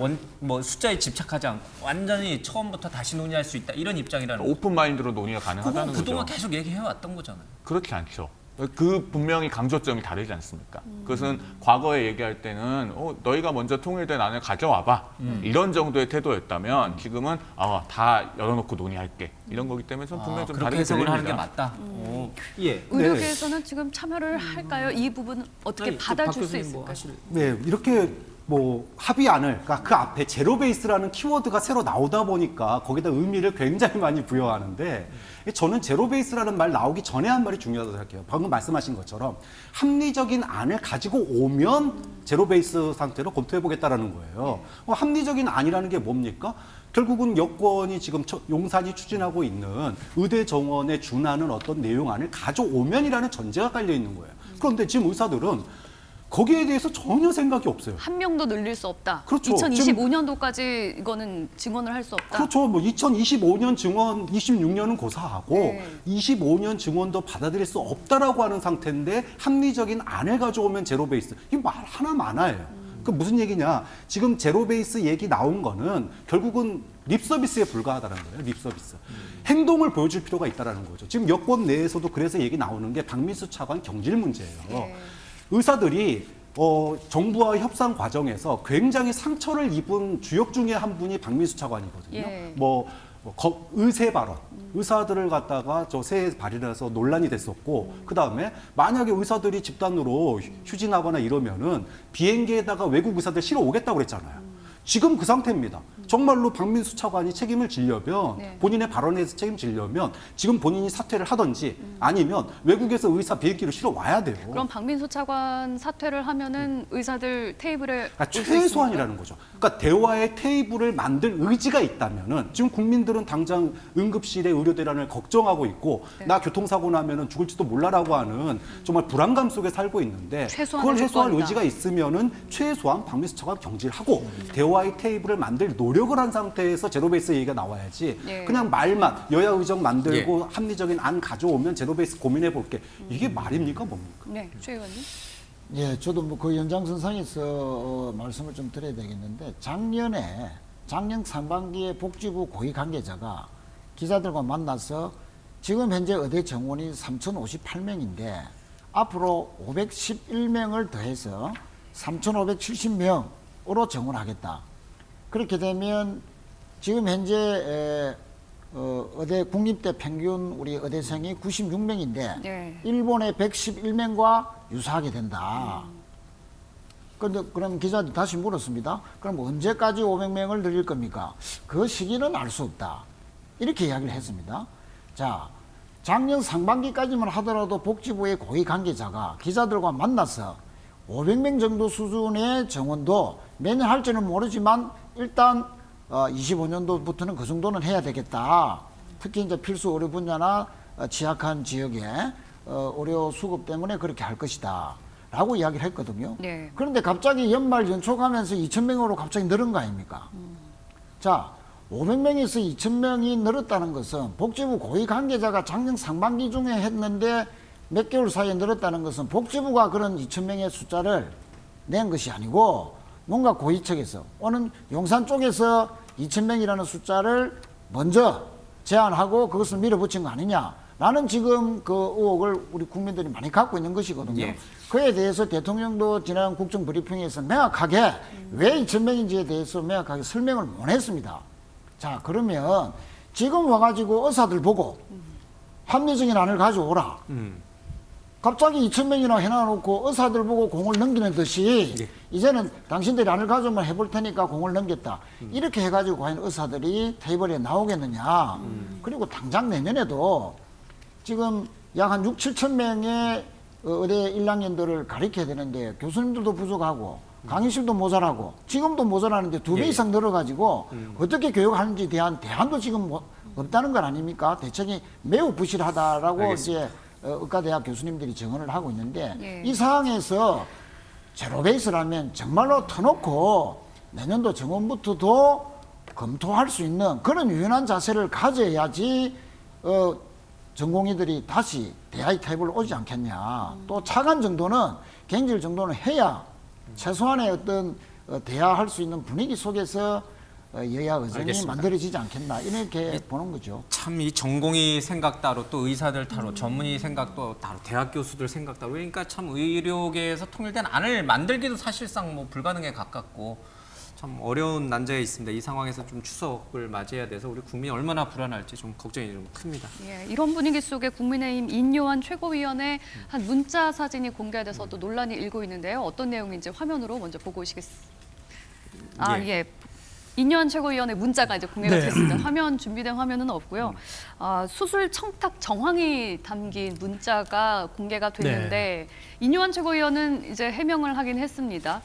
숫자에 집착하지 않고 완전히 처음부터 다시 논의할 수 있다. 이런 입장이라는 거죠. 오픈 마인드로 논의가 가능하다는 거죠. 그동안 계속 얘기해왔던 거잖아요. 그렇지 않죠. 그 분명히 강조점이 다르지 않습니까? 그것은 과거에 얘기할 때는 너희가 먼저 통일된 안을 가져와봐. 이런 정도의 태도였다면 지금은 다 열어놓고 논의할게. 이런 거기 때문에 저는 분명히 좀 그렇게 다르게 해석을 하는 게 들립니다. 맞다. 의료계에서는 지금 참여를 할까요? 이 부분 어떻게 받아줄 수 있을까요? 네, 이렇게 합의안을, 그러니까 그 앞에 제로 베이스라는 키워드가 새로 나오다 보니까 거기다 의미를 굉장히 많이 부여하는데 저는 제로 베이스라는 말 나오기 전에 한 말이 중요하다고 생각해요. 방금 말씀하신 것처럼 합리적인 안을 가지고 오면 제로 베이스 상태로 검토해 보겠다라는 거예요. 합리적인 안이라는 게 뭡니까? 결국은 여권이 지금 용산이 추진하고 있는 의대 정원에 준하는 어떤 내용안을 가져오면이라는 전제가 깔려 있는 거예요. 그런데 지금 의사들은 거기에 대해서 전혀 생각이 없어요. 한 명도 늘릴 수 없다. 그렇죠. 2025년도까지 이거는 증언을 할 수 없다. 그렇죠. 2025년 증언, 26년은 고사하고 25년 증언도 받아들일 수 없다라고 하는 상태인데 합리적인 안을 가져오면 제로 베이스. 이 말 하나 많아요. 그 무슨 얘기냐? 지금 제로 베이스 얘기 나온 거는 결국은 립 서비스에 불과하다는 거예요. 립 서비스. 행동을 보여줄 필요가 있다라는 거죠. 지금 여권 내에서도 그래서 얘기 나오는 게 박민수 차관 경질 문제예요. 의사들이 정부와 협상 과정에서 굉장히 상처를 입은 주역 중에 한 분이 박민수 차관이거든요. 의세 발언, 의사들을 갖다가 새 발의해서 논란이 됐었고, 그 다음에 만약에 의사들이 집단으로 휴진하거나 이러면은 비행기에다가 외국 의사들 실어 오겠다고 그랬잖아요. 지금 그 상태입니다. 정말로 박민수 차관이 책임을 지려면 네. 본인의 발언에서 책임지려면 지금 본인이 사퇴를 하든지 아니면 외국에서 의사 비행기를 실어 와야 돼요. 그럼 박민수 차관 사퇴를 하면은 의사들 테이블에 그러니까 최소한이라는 거죠. 그러니까 대화의 테이블을 만들 의지가 있다면은 지금 국민들은 당장 응급실에 의료 대란을 걱정하고 있고 네. 나 교통사고 나면은 죽을지도 몰라라고 하는 정말 불안감 속에 살고 있는데 그걸 해소할 의지가 있으면은 최소한 박민수 차관 경질하고 대화의 테이블을 만들 노력을 한 상태에서 제로베이스 얘기가 나와야지 예. 그냥 말만 여야 의정 만들고 합리적인 안 가져오면 제로베이스 고민해 볼게 이게 말입니까 뭡니까? 네, 최 의원님. 예, 저도 뭐 그 연장선상에서 말씀을 좀 드려야 되겠는데 작년 상반기에 복지부 고위 관계자가 기자들과 만나서 지금 현재 의대 정원이 3,058명인데 앞으로 511명을 더해서 3,570명으로 정원하겠다. 그렇게 되면 지금 현재 의대 국립대 평균 우리 의대생이 96명인데 네. 일본의 111명과 유사하게 된다. 그런데 그럼 기자들 다시 물었습니다. 그럼 언제까지 500명을 늘릴 겁니까? 그 시기는 알 수 없다. 이렇게 이야기를 했습니다. 자, 작년 상반기까지만 하더라도 복지부의 고위 관계자가 기자들과 만나서 500명 정도 수준의 정원도 매년 할지는 모르지만 일단 25년도부터는 그 정도는 해야 되겠다. 특히 이제 필수 의료 분야나 취약한 지역에 의료 수급 때문에 그렇게 할 것이다. 라고 이야기를 했거든요. 네. 그런데 갑자기 연말 연초가면서 2,000명으로 갑자기 늘은 거 아닙니까? 자, 500명에서 2,000명이 늘었다는 것은 복지부 고위 관계자가 작년 상반기 중에 했는데 몇 개월 사이에 늘었다는 것은 복지부가 그런 2,000명의 숫자를 낸 것이 아니고 뭔가 고위 측에서 오는 용산 쪽에서 2,000명이라는 숫자를 먼저 제안하고 그것을 밀어붙인 거 아니냐라는 지금 그 의혹을 우리 국민들이 많이 갖고 있는 것이거든요. 예. 그에 대해서 대통령도 지난 국정 브리핑에서 명확하게 왜 2,000명인지에 대해서 명확하게 설명을 못 했습니다. 자, 그러면 지금 와가지고 의사들 보고 합리적인 안을 가져오라. 갑자기 2,000명이나 해놔놓고 의사들 보고 공을 넘기는 듯이 이제는 당신들이 안을 가져오면 해볼 테니까 공을 넘겼다. 이렇게 해가지고 과연 의사들이 테이블에 나오겠느냐. 그리고 당장 내년에도 지금 약 한 6, 7천 명의 의대 1학년들을 가르쳐야 되는데 교수님들도 부족하고 강의실도 모자라고 지금도 모자라는데 2배 이상 늘어가지고 어떻게 교육하는지에 대한 대안도 지금 없다는 건 아닙니까? 대책이 매우 부실하다라고 알겠습니다. 이제 의과대학 교수님들이 증언을 하고 있는데 이 상황에서 제로베이스라면 정말로 터놓고 내년도 정원부터도 검토할 수 있는 그런 유연한 자세를 가져야지 전공의들이 다시 대학의 테이블로 오지 않겠냐. 또 차관 정도는 경질 정도는 해야 최소한의 어떤 대화할 수 있는 분위기 속에서 여야 의정이 알겠습니다. 만들어지지 않겠나 이렇게 보는 거죠. 참 이 전공의 생각 따로 또 의사들 따로 전문의 생각도 따로 대학 교수들 생각 따로 그러니까 참 의료계에서 통일된 안을 만들기도 사실상 뭐 불가능에 가깝고 참 어려운 난제에 있습니다. 이 상황에서 좀 추석을 맞이해야 돼서 우리 국민이 얼마나 불안할지 좀 걱정이 좀 큽니다. 예, 이런 분위기 속에 국민의힘 인요한 최고위원의 한 문자 사진이 공개돼서 또 논란이 일고 있는데요. 어떤 내용인지 화면으로 먼저 보고 오시겠습니다. 아, 예. 인요한 최고위원의 문자가 이제 공개가 됐습니다. 화면 준비된 화면은 없고요. 수술 청탁 정황이 담긴 문자가 공개가 됐는데 인요한 최고위원은 이제 해명을 하긴 했습니다.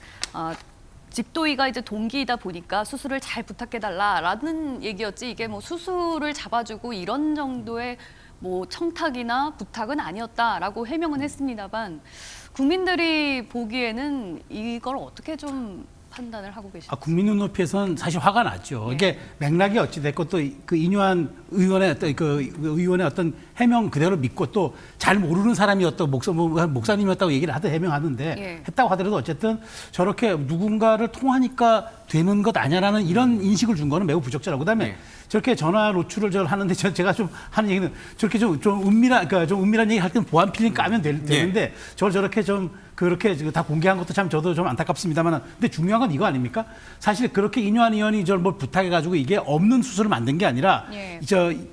집도의가 이제 동기이다 보니까 수술을 잘 부탁해달라라는 얘기였지 이게 뭐 수술을 잡아주고 이런 정도의 뭐 청탁이나 부탁은 아니었다라고 해명은 했습니다만 국민들이 보기에는 이걸 어떻게 좀 판단을 하고 계십니까? 국민 눈높이에서는 사실 화가 났죠. 이게 맥락이 어찌 됐고 또 그 인요한 의원의 어떤 그 의원의 어떤 해명 그대로 믿고 또 잘 모르는 사람이었다고 목사님이었다고 얘기를 해명하는데 했다고 하더라도 어쨌든 저렇게 누군가를 통하니까 되는 것 아니야라는 이런 인식을 준 거는 매우 부적절하고 그다음에 저렇게 전화 노출을 하는데 제가 좀 하는 얘기는 저렇게 좀 은밀한 그러니까 좀 은밀한 얘기 할 때는 보안 필름 까면 되는데 저렇게 좀 그렇게 다 공개한 것도 참 저도 좀 안타깝습니다만 근데 중요한 건 이거 아닙니까? 사실 그렇게 인요한 의원이 저를 뭘 부탁해가지고 이게 없는 수술을 만든 게 아니라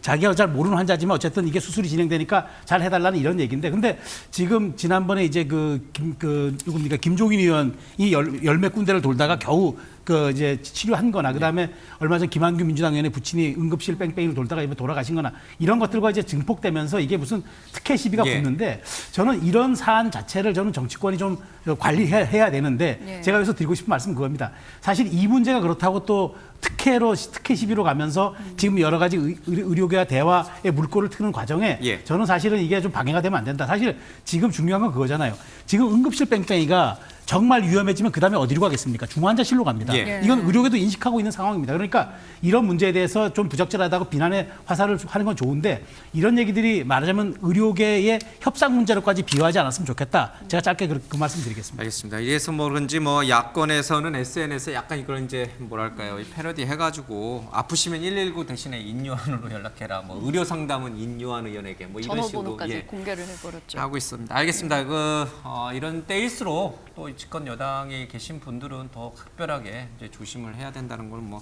자기가 잘 모르는 환자지만 어쨌든 이게 수술이 진행되니까 잘 해달라는 이런 얘기인데 근데 지금 지난번에 이제 누굽니까 김종인 의원이 열 몇 군데를 돌다가 겨우 그 이제 치료한 거나 그다음에 얼마 전 김한규 민주당 의원의 부친이 응급실 뺑뺑이로 돌다가 이번 돌아가신 거나 이런 것들과 이제 증폭되면서 이게 무슨 특혜 시비가 붙는데 저는 이런 사안 자체를 저는 정치권이 좀 관리해야 되는데 제가 여기서 드리고 싶은 말씀은 그겁니다. 사실 이 문제가 그렇다고 또 특혜 시비로 가면서 지금 여러 가지 의료계와 대화의 물꼬를 트는 과정에 저는 사실은 이게 좀 방해가 되면 안 된다. 사실 지금 중요한 건 그거잖아요. 지금 응급실 뺑뺑이가 정말 위험해지면 그다음에 어디로 가겠습니까? 중환자실로 갑니다. 이건 의료계도 인식하고 있는 상황입니다. 그러니까 이런 문제에 대해서 좀 부적절하다고 비난의 화살을 하는 건 좋은데 이런 얘기들이 말하자면 의료계의 협상 문제로까지 비화하지 않았으면 좋겠다. 제가 짧게 그 말씀 드리겠습니다. 알겠습니다. 이래서 뭐 그런지 뭐 야권에서는 SNS에 약간 이걸 이제 뭐랄까요, 패러디 해가지고 아프시면 119 대신에 인요한으로 연락해라. 뭐 의료 상담은 인요한 의원에게 뭐 이런 식으로 전화번호까지 공개를 해버렸죠. 하고 있습니다. 알겠습니다. 이런 때일수록 또 집권 여당에 계신 분들은 더 각별하게 이제 조심을 해야 된다는 걸 뭐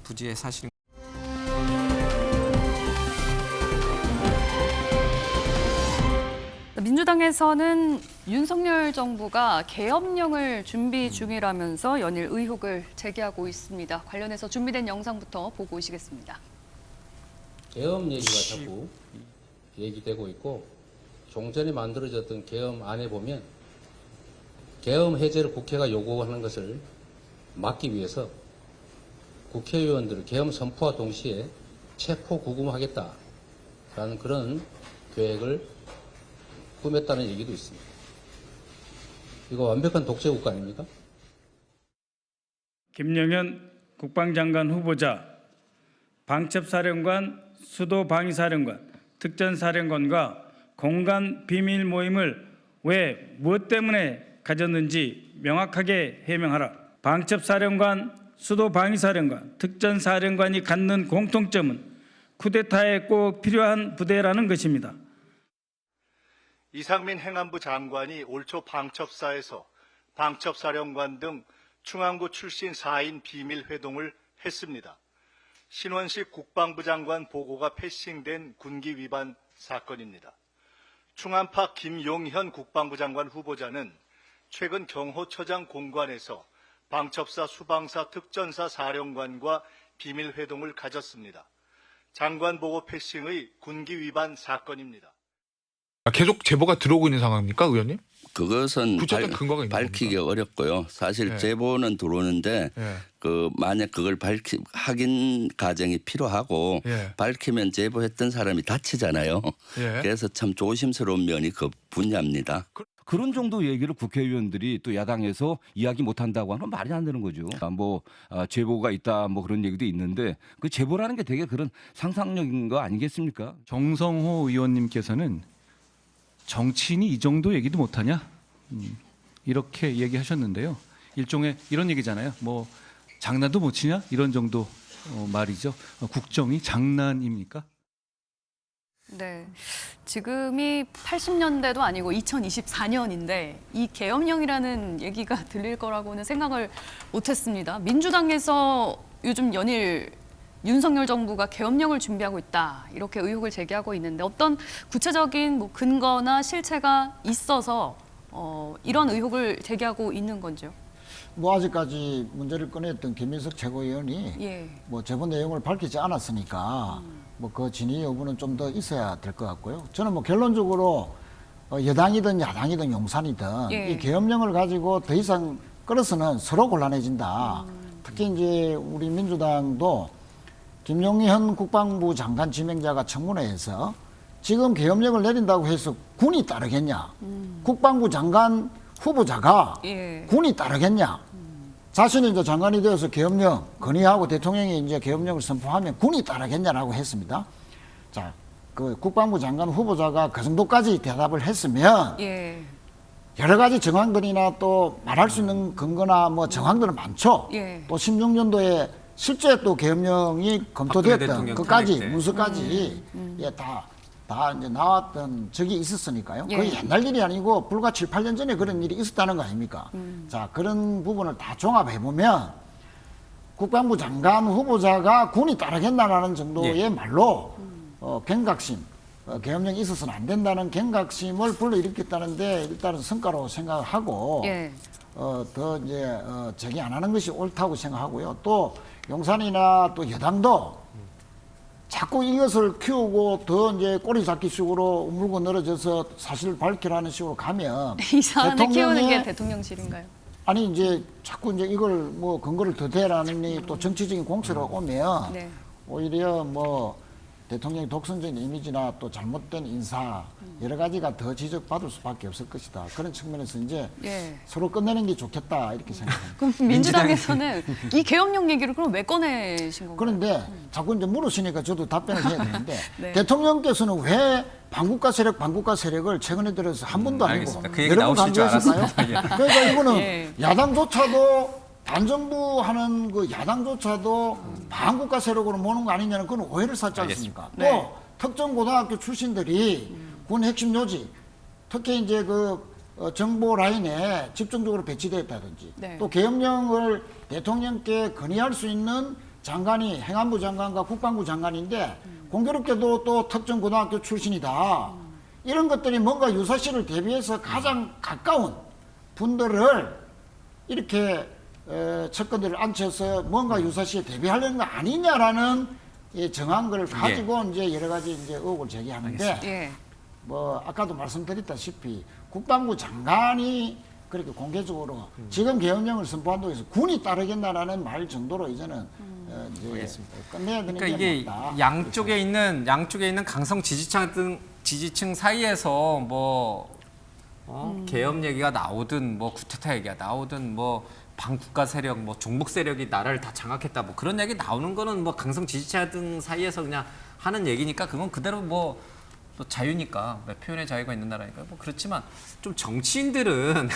부지의 사실. 민주당에서는 윤석열 정부가 계엄령을 준비 중이라면서 연일 의혹을 제기하고 있습니다. 관련해서 준비된 영상부터 보고 오시겠습니다. 계엄 얘기가 자꾸 얘기되고 있고 종전에 만들어졌던 계엄안에 보면 계엄 해제를 국회가 요구하는 것을 막기 위해서 국회의원들을 계엄 선포와 동시에 체포 구금하겠다라는 그런 계획을 꾸몄다는 얘기도 있습니다. 이거 완벽한 독재 국가 아닙니까? 김영현 국방장관 후보자, 방첩사령관, 수도방위사령관, 특전사령관과 공간 비밀 모임을 왜 무엇 때문에 가졌는지 명확하게 해명하라. 방첩사령관, 수도방위사령관, 특전사령관이 갖는 공통점은 쿠데타에 꼭 필요한 부대라는 것입니다. 이상민 행안부 장관이 올 초 방첩사에서 방첩사령관 등 충안구 출신 4인 비밀 회동을 했습니다. 신원식 국방부 장관 보고가 패싱된 군기 위반 사건입니다. 충안파 김용현 국방부 장관 후보자는 최근 경호처장 공관에서 방첩사 수방사 특전사 사령관과 비밀 회동을 가졌습니다. 장관 보고 패싱의 군기 위반 사건입니다. 계속 제보가 들어오고 있는 상황입니까, 의원님? 그것은 구체적 근거가 있는 밝히기 어렵고요. 사실 네. 제보는 들어오는데 만약 그걸 확인 과정이 필요하고 밝히면 제보했던 사람이 다치잖아요. 그래서 참 조심스러운 면이 그 분야입니다. 그런 정도 얘기를 국회의원들이 또 야당에서 이야기 못한다고 하는 건 말이 안 되는 거죠. 제보가 있다 뭐 그런 얘기도 있는데 그 제보라는 게 되게 그런 상상력인 거 아니겠습니까? 정성호 의원님께서는 정치인이 이 정도 얘기도 못하냐 이렇게 얘기하셨는데요. 일종의 이런 얘기잖아요. 뭐 장난도 못 치냐 이런 정도 말이죠. 국정이 장난입니까? 네, 지금이 80년대도 아니고 2024년인데 이 계엄령이라는 얘기가 들릴 거라고는 생각을 못했습니다. 민주당에서 요즘 연일 윤석열 정부가 계엄령을 준비하고 있다 이렇게 의혹을 제기하고 있는데 어떤 구체적인 뭐 근거나 실체가 있어서 이런 의혹을 제기하고 있는 건지요? 뭐 아직까지 문제를 꺼냈던 김민석 최고위원이 뭐 제보 내용을 밝히지 않았으니까 뭐 그 진위 여부는 좀 더 있어야 될 것 같고요. 저는 뭐 결론적으로 여당이든 야당이든 용산이든 이 계엄령을 가지고 더 이상 끌어서는 서로 곤란해진다. 특히 이제 우리 민주당도 김용현 국방부 장관 지명자가 청문회에서 지금 계엄령을 내린다고 해서 군이 따르겠냐? 국방부 장관 후보자가 군이 따르겠냐? 자신이 이제 장관이 되어서 계엄령 건의하고 대통령이 이제 계엄령을 선포하면 군이 따르겠냐라고 했습니다. 자, 그 국방부 장관 후보자가 그 정도까지 대답을 했으면 여러 가지 정황들이나 또 말할 수 있는 근거나 뭐 정황들은 많죠. 또 16년도에 실제 또 계엄령이 검토됐던 그까지 문서까지 다 이제 나왔던 적이 있었으니까요. 거의 옛날 일이 아니고 불과 7, 8년 전에 그런 일이 있었다는 거 아닙니까? 자, 그런 부분을 다 종합해 보면 국방부 장관 후보자가 군이 따르겠나라는 정도의 말로 경각심, 계엄령이 있어서는 안 된다는 경각심을 불러일으켰다는데 일단은 성과로 생각하고 더 이제 제기 안 하는 것이 옳다고 생각하고요. 또 용산이나 또 여당도 자꾸 이것을 키우고 더 이제 꼬리 잡기 식으로 물고 늘어져서 사실을 밝히라는 식으로 가면 이 사안을 키우는 게 대통령실인가요? 아니 이제 자꾸 이제 이걸 뭐 근거를 더 대라는 또 정치적인 공세로 오면 네. 오히려 뭐 대통령의 독선적인 이미지나 또 잘못된 인사 여러 가지가 더 지적받을 수밖에 없을 것이다. 그런 측면에서 이제 예. 서로 끝내는 게 좋겠다 이렇게 생각합니다. 그럼 민주당에서는 이 개혁령 얘기를 그럼 왜 꺼내신 건가요? 그런데 자꾸 이제 물으시니까 저도 답변을 해야 되는데 네. 대통령께서는 왜 반국가 세력을 최근에 들어서 한 번도 아니고 알겠습니다. 그 얘기 여러 번 나오실 줄 강조했을까요? 알았습니다. 그러니까 이거는 예. 야당조차도 반정부 하는 그 야당조차도 반국가 세력으로 모는 거 아니냐는 그건 오해를 샀지 않습니까? 또 네. 특정 고등학교 출신들이 군 핵심 요직, 특히 이제 그 정보 라인에 집중적으로 배치되어 있다든지 네. 또 계엄령을 대통령께 건의할 수 있는 장관이 행안부 장관과 국방부 장관인데 공교롭게도 또 특정 고등학교 출신이다. 이런 것들이 뭔가 유사시를 대비해서 가장 가까운 분들을 이렇게 척건들을 앉혀서 뭔가 유사시에 대비하려는 거 아니냐라는 정한 걸 가지고 이제 여러 가지 이제 의혹을 제기하는데 예. 뭐 아까도 말씀드렸다시피 국방부 장관이 그렇게 공개적으로 지금 계엄령을 선포한다고 해서 군이 따르겠다라는 말 정도로 이제는 이제 끝내야 되는 그러니까 게 이게 맞다. 양쪽에 있는 강성 지지층 사이에서 뭐 계엄 얘기가 나오든 뭐 쿠데타 얘기가 나오든 뭐 반국가 세력, 뭐 종북 세력이 나라를 다 장악했다, 뭐 그런 얘기 나오는 거는 뭐 강성 지지자들 사이에서 그냥 하는 얘기니까 그건 그대로 뭐 또 자유니까, 표현의 자유가 있는 나라니까 뭐 그렇지만 좀 정치인들은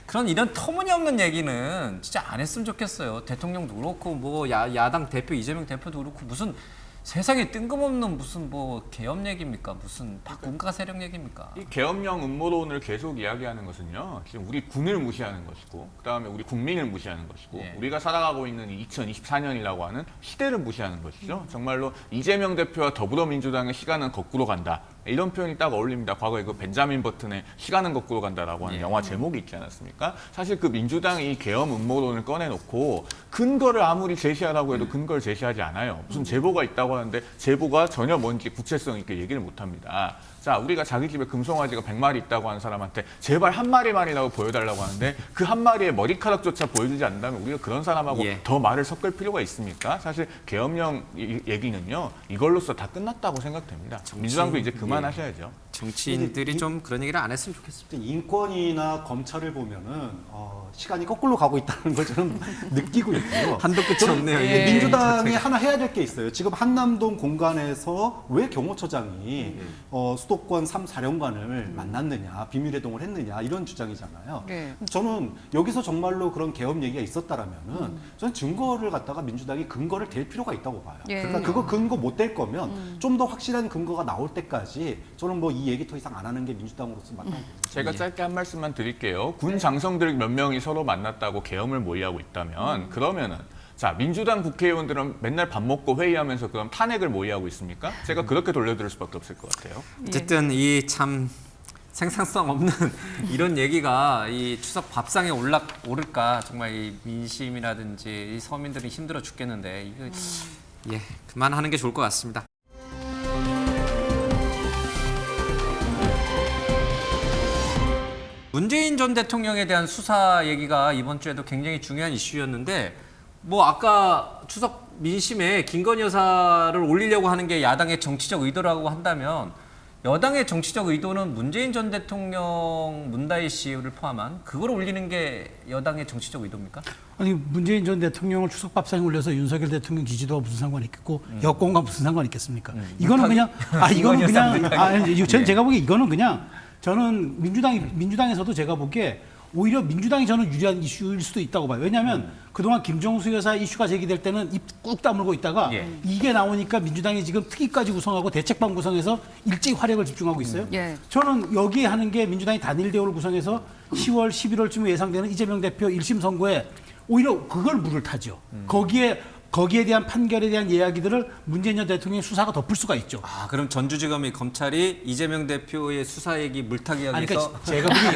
그런 이런 터무니없는 얘기는 진짜 안 했으면 좋겠어요. 대통령도 그렇고 뭐 야당 대표 이재명 대표도 그렇고 무슨 세상에 뜬금없는 무슨 뭐 계엄 얘기입니까? 무슨 반국가 세력 얘기입니까? 이 계엄령 음모론을 계속 이야기하는 것은요, 지금 우리 군을 무시하는 것이고, 그다음에 우리 국민을 무시하는 것이고, 우리가 살아가고 있는 2024년이라고 하는 시대를 무시하는 것이죠. 정말로 이재명 대표와 더불어민주당의 시간은 거꾸로 간다. 이런 표현이 딱 어울립니다. 과거에 그 벤자민 버튼의 시간은 거꾸로 간다라고 하는 영화 제목이 있지 않았습니까? 사실 그 민주당이 이 계엄 음모론을 꺼내놓고 근거를 아무리 제시하라고 해도 근거를 제시하지 않아요. 무슨 제보가 있다고 하는데 제보가 전혀 뭔지 구체성 있게 얘기를 못합니다. 자, 우리가 자기 집에 금송아지가 100마리 있다고 하는 사람한테 제발 한 마리만이라도 보여달라고 하는데 그 한 마리의 머리카락조차 보여주지 않는다면 우리가 그런 사람하고 더 말을 섞을 필요가 있습니까? 사실 계엄령 얘기는요, 이걸로써 다 끝났다고 생각됩니다. 민주당도 이제 그만하셔야죠. 정치인들이 좀 그런 얘기를 안 했으면 좋겠습니다. 인권이나 검찰을 보면은 시간이 거꾸로 가고 있다는 걸 저는 느끼고 있고요. 한도 끝이 없네요. 민주당이 하나 해야 될 게 있어요. 지금 한남동 공간에서 왜 경호처장이 수도권 3사령관을 만났느냐, 비밀회동을 했느냐 이런 주장이잖아요. 네. 저는 여기서 정말로 그런 계엄 얘기가 있었다라면은 저는 증거를 갖다가 민주당이 근거를 댈 필요가 있다고 봐요. 예. 그러니까 그거 근거 못 댈 거면 좀 더 확실한 근거가 나올 때까지 저는 뭐 이 얘기 더 이상 안 하는 게 민주당으로서 맞다고 봅니다. 제가 짧게 한 말씀만 드릴게요. 군 장성들 몇 명이 서로 만났다고 계엄을 모의하고 있다면 그러면은 자, 민주당 국회의원들은 맨날 밥 먹고 회의하면서 그럼 탄핵을 모의하고 있습니까? 제가 그렇게 돌려드릴 수밖에 없을 것 같아요. 어쨌든 이 참 생산성 없는 이런 얘기가 이 추석 밥상에 오를까 정말 이 민심이라든지 이 서민들이 힘들어 죽겠는데 이거 그만하는 게 좋을 것 같습니다. 문재인 전 대통령에 대한 수사 얘기가 이번 주에도 굉장히 중요한 이슈였는데 뭐 아까 추석 민심에 김건희 여사를 올리려고 하는 게 야당의 정치적 의도라고 한다면 여당의 정치적 의도는 문재인 전 대통령 문다희 씨를 포함한 그걸 올리는 게 여당의 정치적 의도입니까? 아니 문재인 전 대통령을 추석 밥상에 올려서 윤석열 대통령 지지도와 무슨 상관이 있겠고 여권과 무슨 상관이 있겠습니까? 이거는 그냥 제가 보기에 이거는 그냥 저는 민주당에서도 제가 보기에 오히려 민주당이 저는 유리한 이슈일 수도 있다고 봐요. 왜냐하면 그동안 김정수 여사 이슈가 제기될 때는 입 꾹 다물고 있다가 이게 나오니까 민주당이 지금 특위까지 구성하고 대책반 구성해서 일찍 화력을 집중하고 있어요. 저는 여기에 하는 게 민주당이 단일 대우를 구성해서 10월, 11월쯤에 예상되는 이재명 대표 1심 선고에 오히려 그걸 물을 타죠. 거기에 거기에 대한 판결에 대한 이야기들을 문재인 전 대통령의 수사가 덮을 수가 있죠. 아, 그럼 전주지검이 검찰이 이재명 대표의 수사 얘기 물타기 하기 위해서 그러니까 제가 보기엔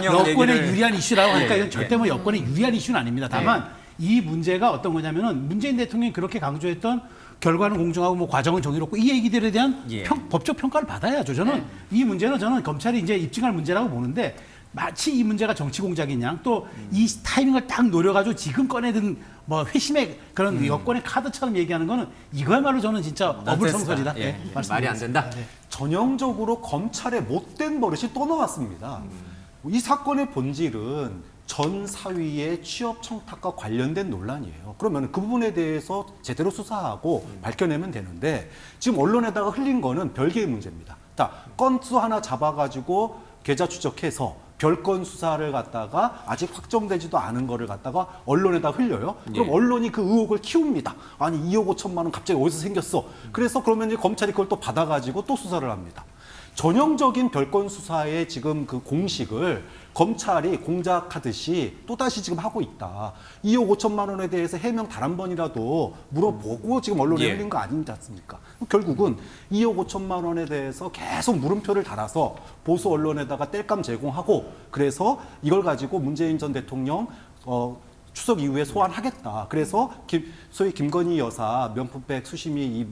여권에 유리한 이슈라고 하니까 이건 절대 뭐 여권에 유리한 이슈는 아닙니다. 다만 이 문제가 어떤 거냐면은 문재인 대통령이 그렇게 강조했던 결과는 공정하고 뭐 과정은 정의롭고 이 얘기들에 대한 법적 평가를 받아야죠. 저는 이 문제는 저는 검찰이 이제 입증할 문제라고 보는데 마치 이 문제가 정치 공작인 양 또 이 타이밍을 딱 노려가지고 지금 꺼내든 뭐 회심의 그런 여권의 카드처럼 얘기하는 거는 이거야말로 저는 진짜 어불성설이다. 말이 안 된다. 전형적으로 검찰의 못된 버릇이 또 나왔습니다. 이 사건의 본질은 전 사위의 취업 청탁과 관련된 논란이에요. 그러면 그 부분에 대해서 제대로 수사하고 밝혀내면 되는데 지금 언론에다가 흘린 거는 별개의 문제입니다. 자, 건수 하나 잡아가지고 계좌 추적해서 별건 수사를 갖다가 아직 확정되지도 않은 거를 갖다가 언론에다 흘려요. 그럼 언론이 그 의혹을 키웁니다. 아니 2억 5천만 원 갑자기 어디서 생겼어. 그래서 그러면 이제 검찰이 그걸 또 받아가지고 또 수사를 합니다. 전형적인 별건 수사의 지금 그 공식을 검찰이 공작하듯이 또다시 지금 하고 있다. 2억 5천만 원에 대해서 해명 단 한 번이라도 물어보고 지금 언론에 흘린 거 아니지 않습니까? 결국은 2억 5천만 원에 대해서 계속 물음표를 달아서 보수 언론에다가 땔감 제공하고 그래서 이걸 가지고 문재인 전 대통령 추석 이후에 소환하겠다. 그래서 소위 김건희 여사 명품백 수심이 이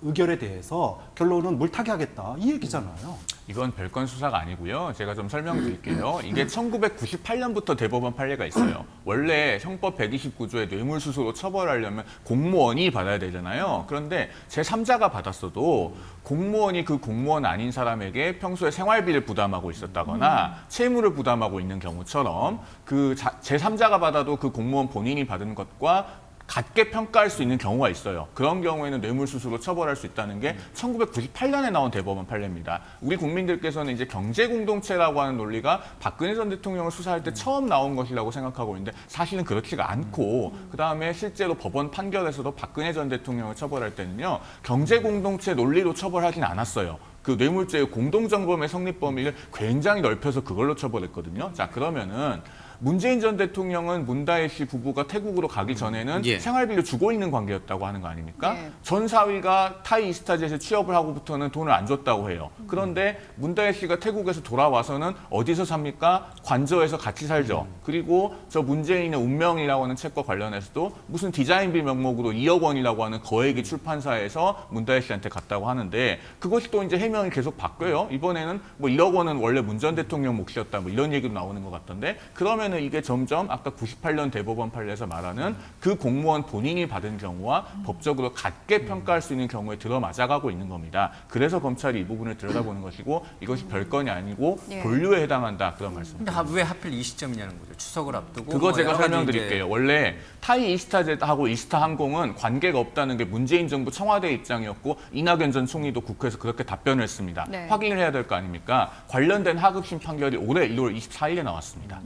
의결에 대해서 결론은 물타기하겠다 이 얘기잖아요. 이건 별건 수사가 아니고요. 제가 좀 설명드릴게요. 이게 1998년부터 대법원 판례가 있어요. 원래 형법 129조의 뇌물수수로 처벌하려면 공무원이 받아야 되잖아요. 그런데 제3자가 받았어도 공무원이 그 공무원 아닌 사람에게 평소에 생활비를 부담하고 있었다거나 채무를 부담하고 있는 경우처럼 그 제3자가 받아도 그 공무원 본인이 받은 것과 같게 평가할 수 있는 경우가 있어요. 그런 경우에는 뇌물수수로 처벌할 수 있다는 게 1998년에 나온 대법원 판례입니다. 우리 국민들께서는 이제 경제공동체라고 하는 논리가 박근혜 전 대통령을 수사할 때 처음 나온 것이라고 생각하고 있는데 사실은 그렇지가 않고 그다음에 실제로 법원 판결에서도 박근혜 전 대통령을 처벌할 때는요. 경제공동체 논리로 처벌하진 않았어요. 그 뇌물죄의 공동정범의 성립 범위를 굉장히 넓혀서 그걸로 처벌했거든요. 자, 그러면은 문재인 전 대통령은 문다혜 씨 부부가 태국으로 가기 전에는 생활비를 주고 있는 관계였다고 하는 거 아닙니까? 전 사위가 타이 이스타젯에 취업을 하고부터는 돈을 안 줬다고 해요. 그런데 문다혜 씨가 태국에서 돌아와서는 어디서 삽니까? 관저에서 같이 살죠. 그리고 저 문재인의 운명이라고 하는 책과 관련해서도 무슨 디자인비 명목으로 2억 원이라고 하는 거액이 출판사에서 문다혜 씨한테 갔다고 하는데 그것이 또 이제 해명이 계속 바뀌어요. 이번에는 뭐 1억 원은 원래 문 전 대통령 몫이었다 뭐 이런 얘기도 나오는 것 같던데 그러면 이게 점점 아까 98년 대법원 판례에서 말하는 그 공무원 본인이 받은 경우와 법적으로 같게 평가할 수 있는 경우에 들어맞아가고 있는 겁니다. 그래서 검찰이 이 부분을 들여다보는 것이고 이것이 별건이 아니고 본류에 해당한다 그런 말씀입니다. 근데 왜 하필 이 시점이냐는 거죠. 추석을 앞두고. 그거 제가 설명드릴게요. 원래 타이 이스타젯하고 이스타항공은 관계가 없다는 게 문재인 정부 청와대 입장이었고 이낙연 전 총리도 국회에서 그렇게 답변을 했습니다. 확인을 해야 될 거 아닙니까? 관련된 하급심 판결이 올해 1월 24일에 나왔습니다.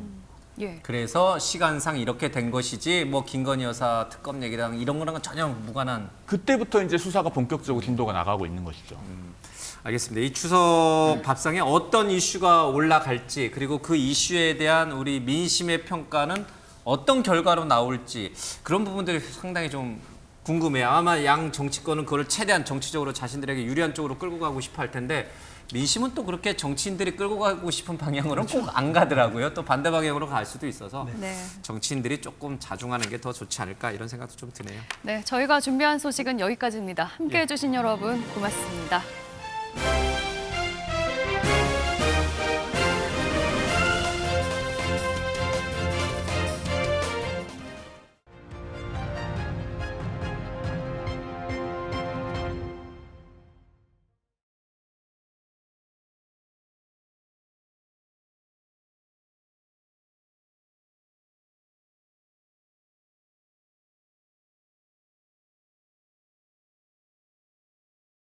그래서 시간상 이렇게 된 것이지 뭐 김건희 여사 특검 얘기랑 이런 거랑은 전혀 무관한. 그때부터 이제 수사가 본격적으로 진도가 나가고 있는 것이죠. 알겠습니다. 이 추석 밥상에 어떤 이슈가 올라갈지 그리고 그 이슈에 대한 우리 민심의 평가는 어떤 결과로 나올지 그런 부분들이 상당히 좀 궁금해요. 아마 양 정치권은 그걸 최대한 정치적으로 자신들에게 유리한 쪽으로 끌고 가고 싶어 할 텐데 민심은 또 그렇게 정치인들이 끌고 가고 싶은 방향으로는 꼭 안 가더라고요. 또 반대 방향으로 갈 수도 있어서 정치인들이 조금 자중하는 게 더 좋지 않을까 이런 생각도 좀 드네요. 네, 저희가 준비한 소식은 여기까지입니다. 함께해 주신 여러분 고맙습니다.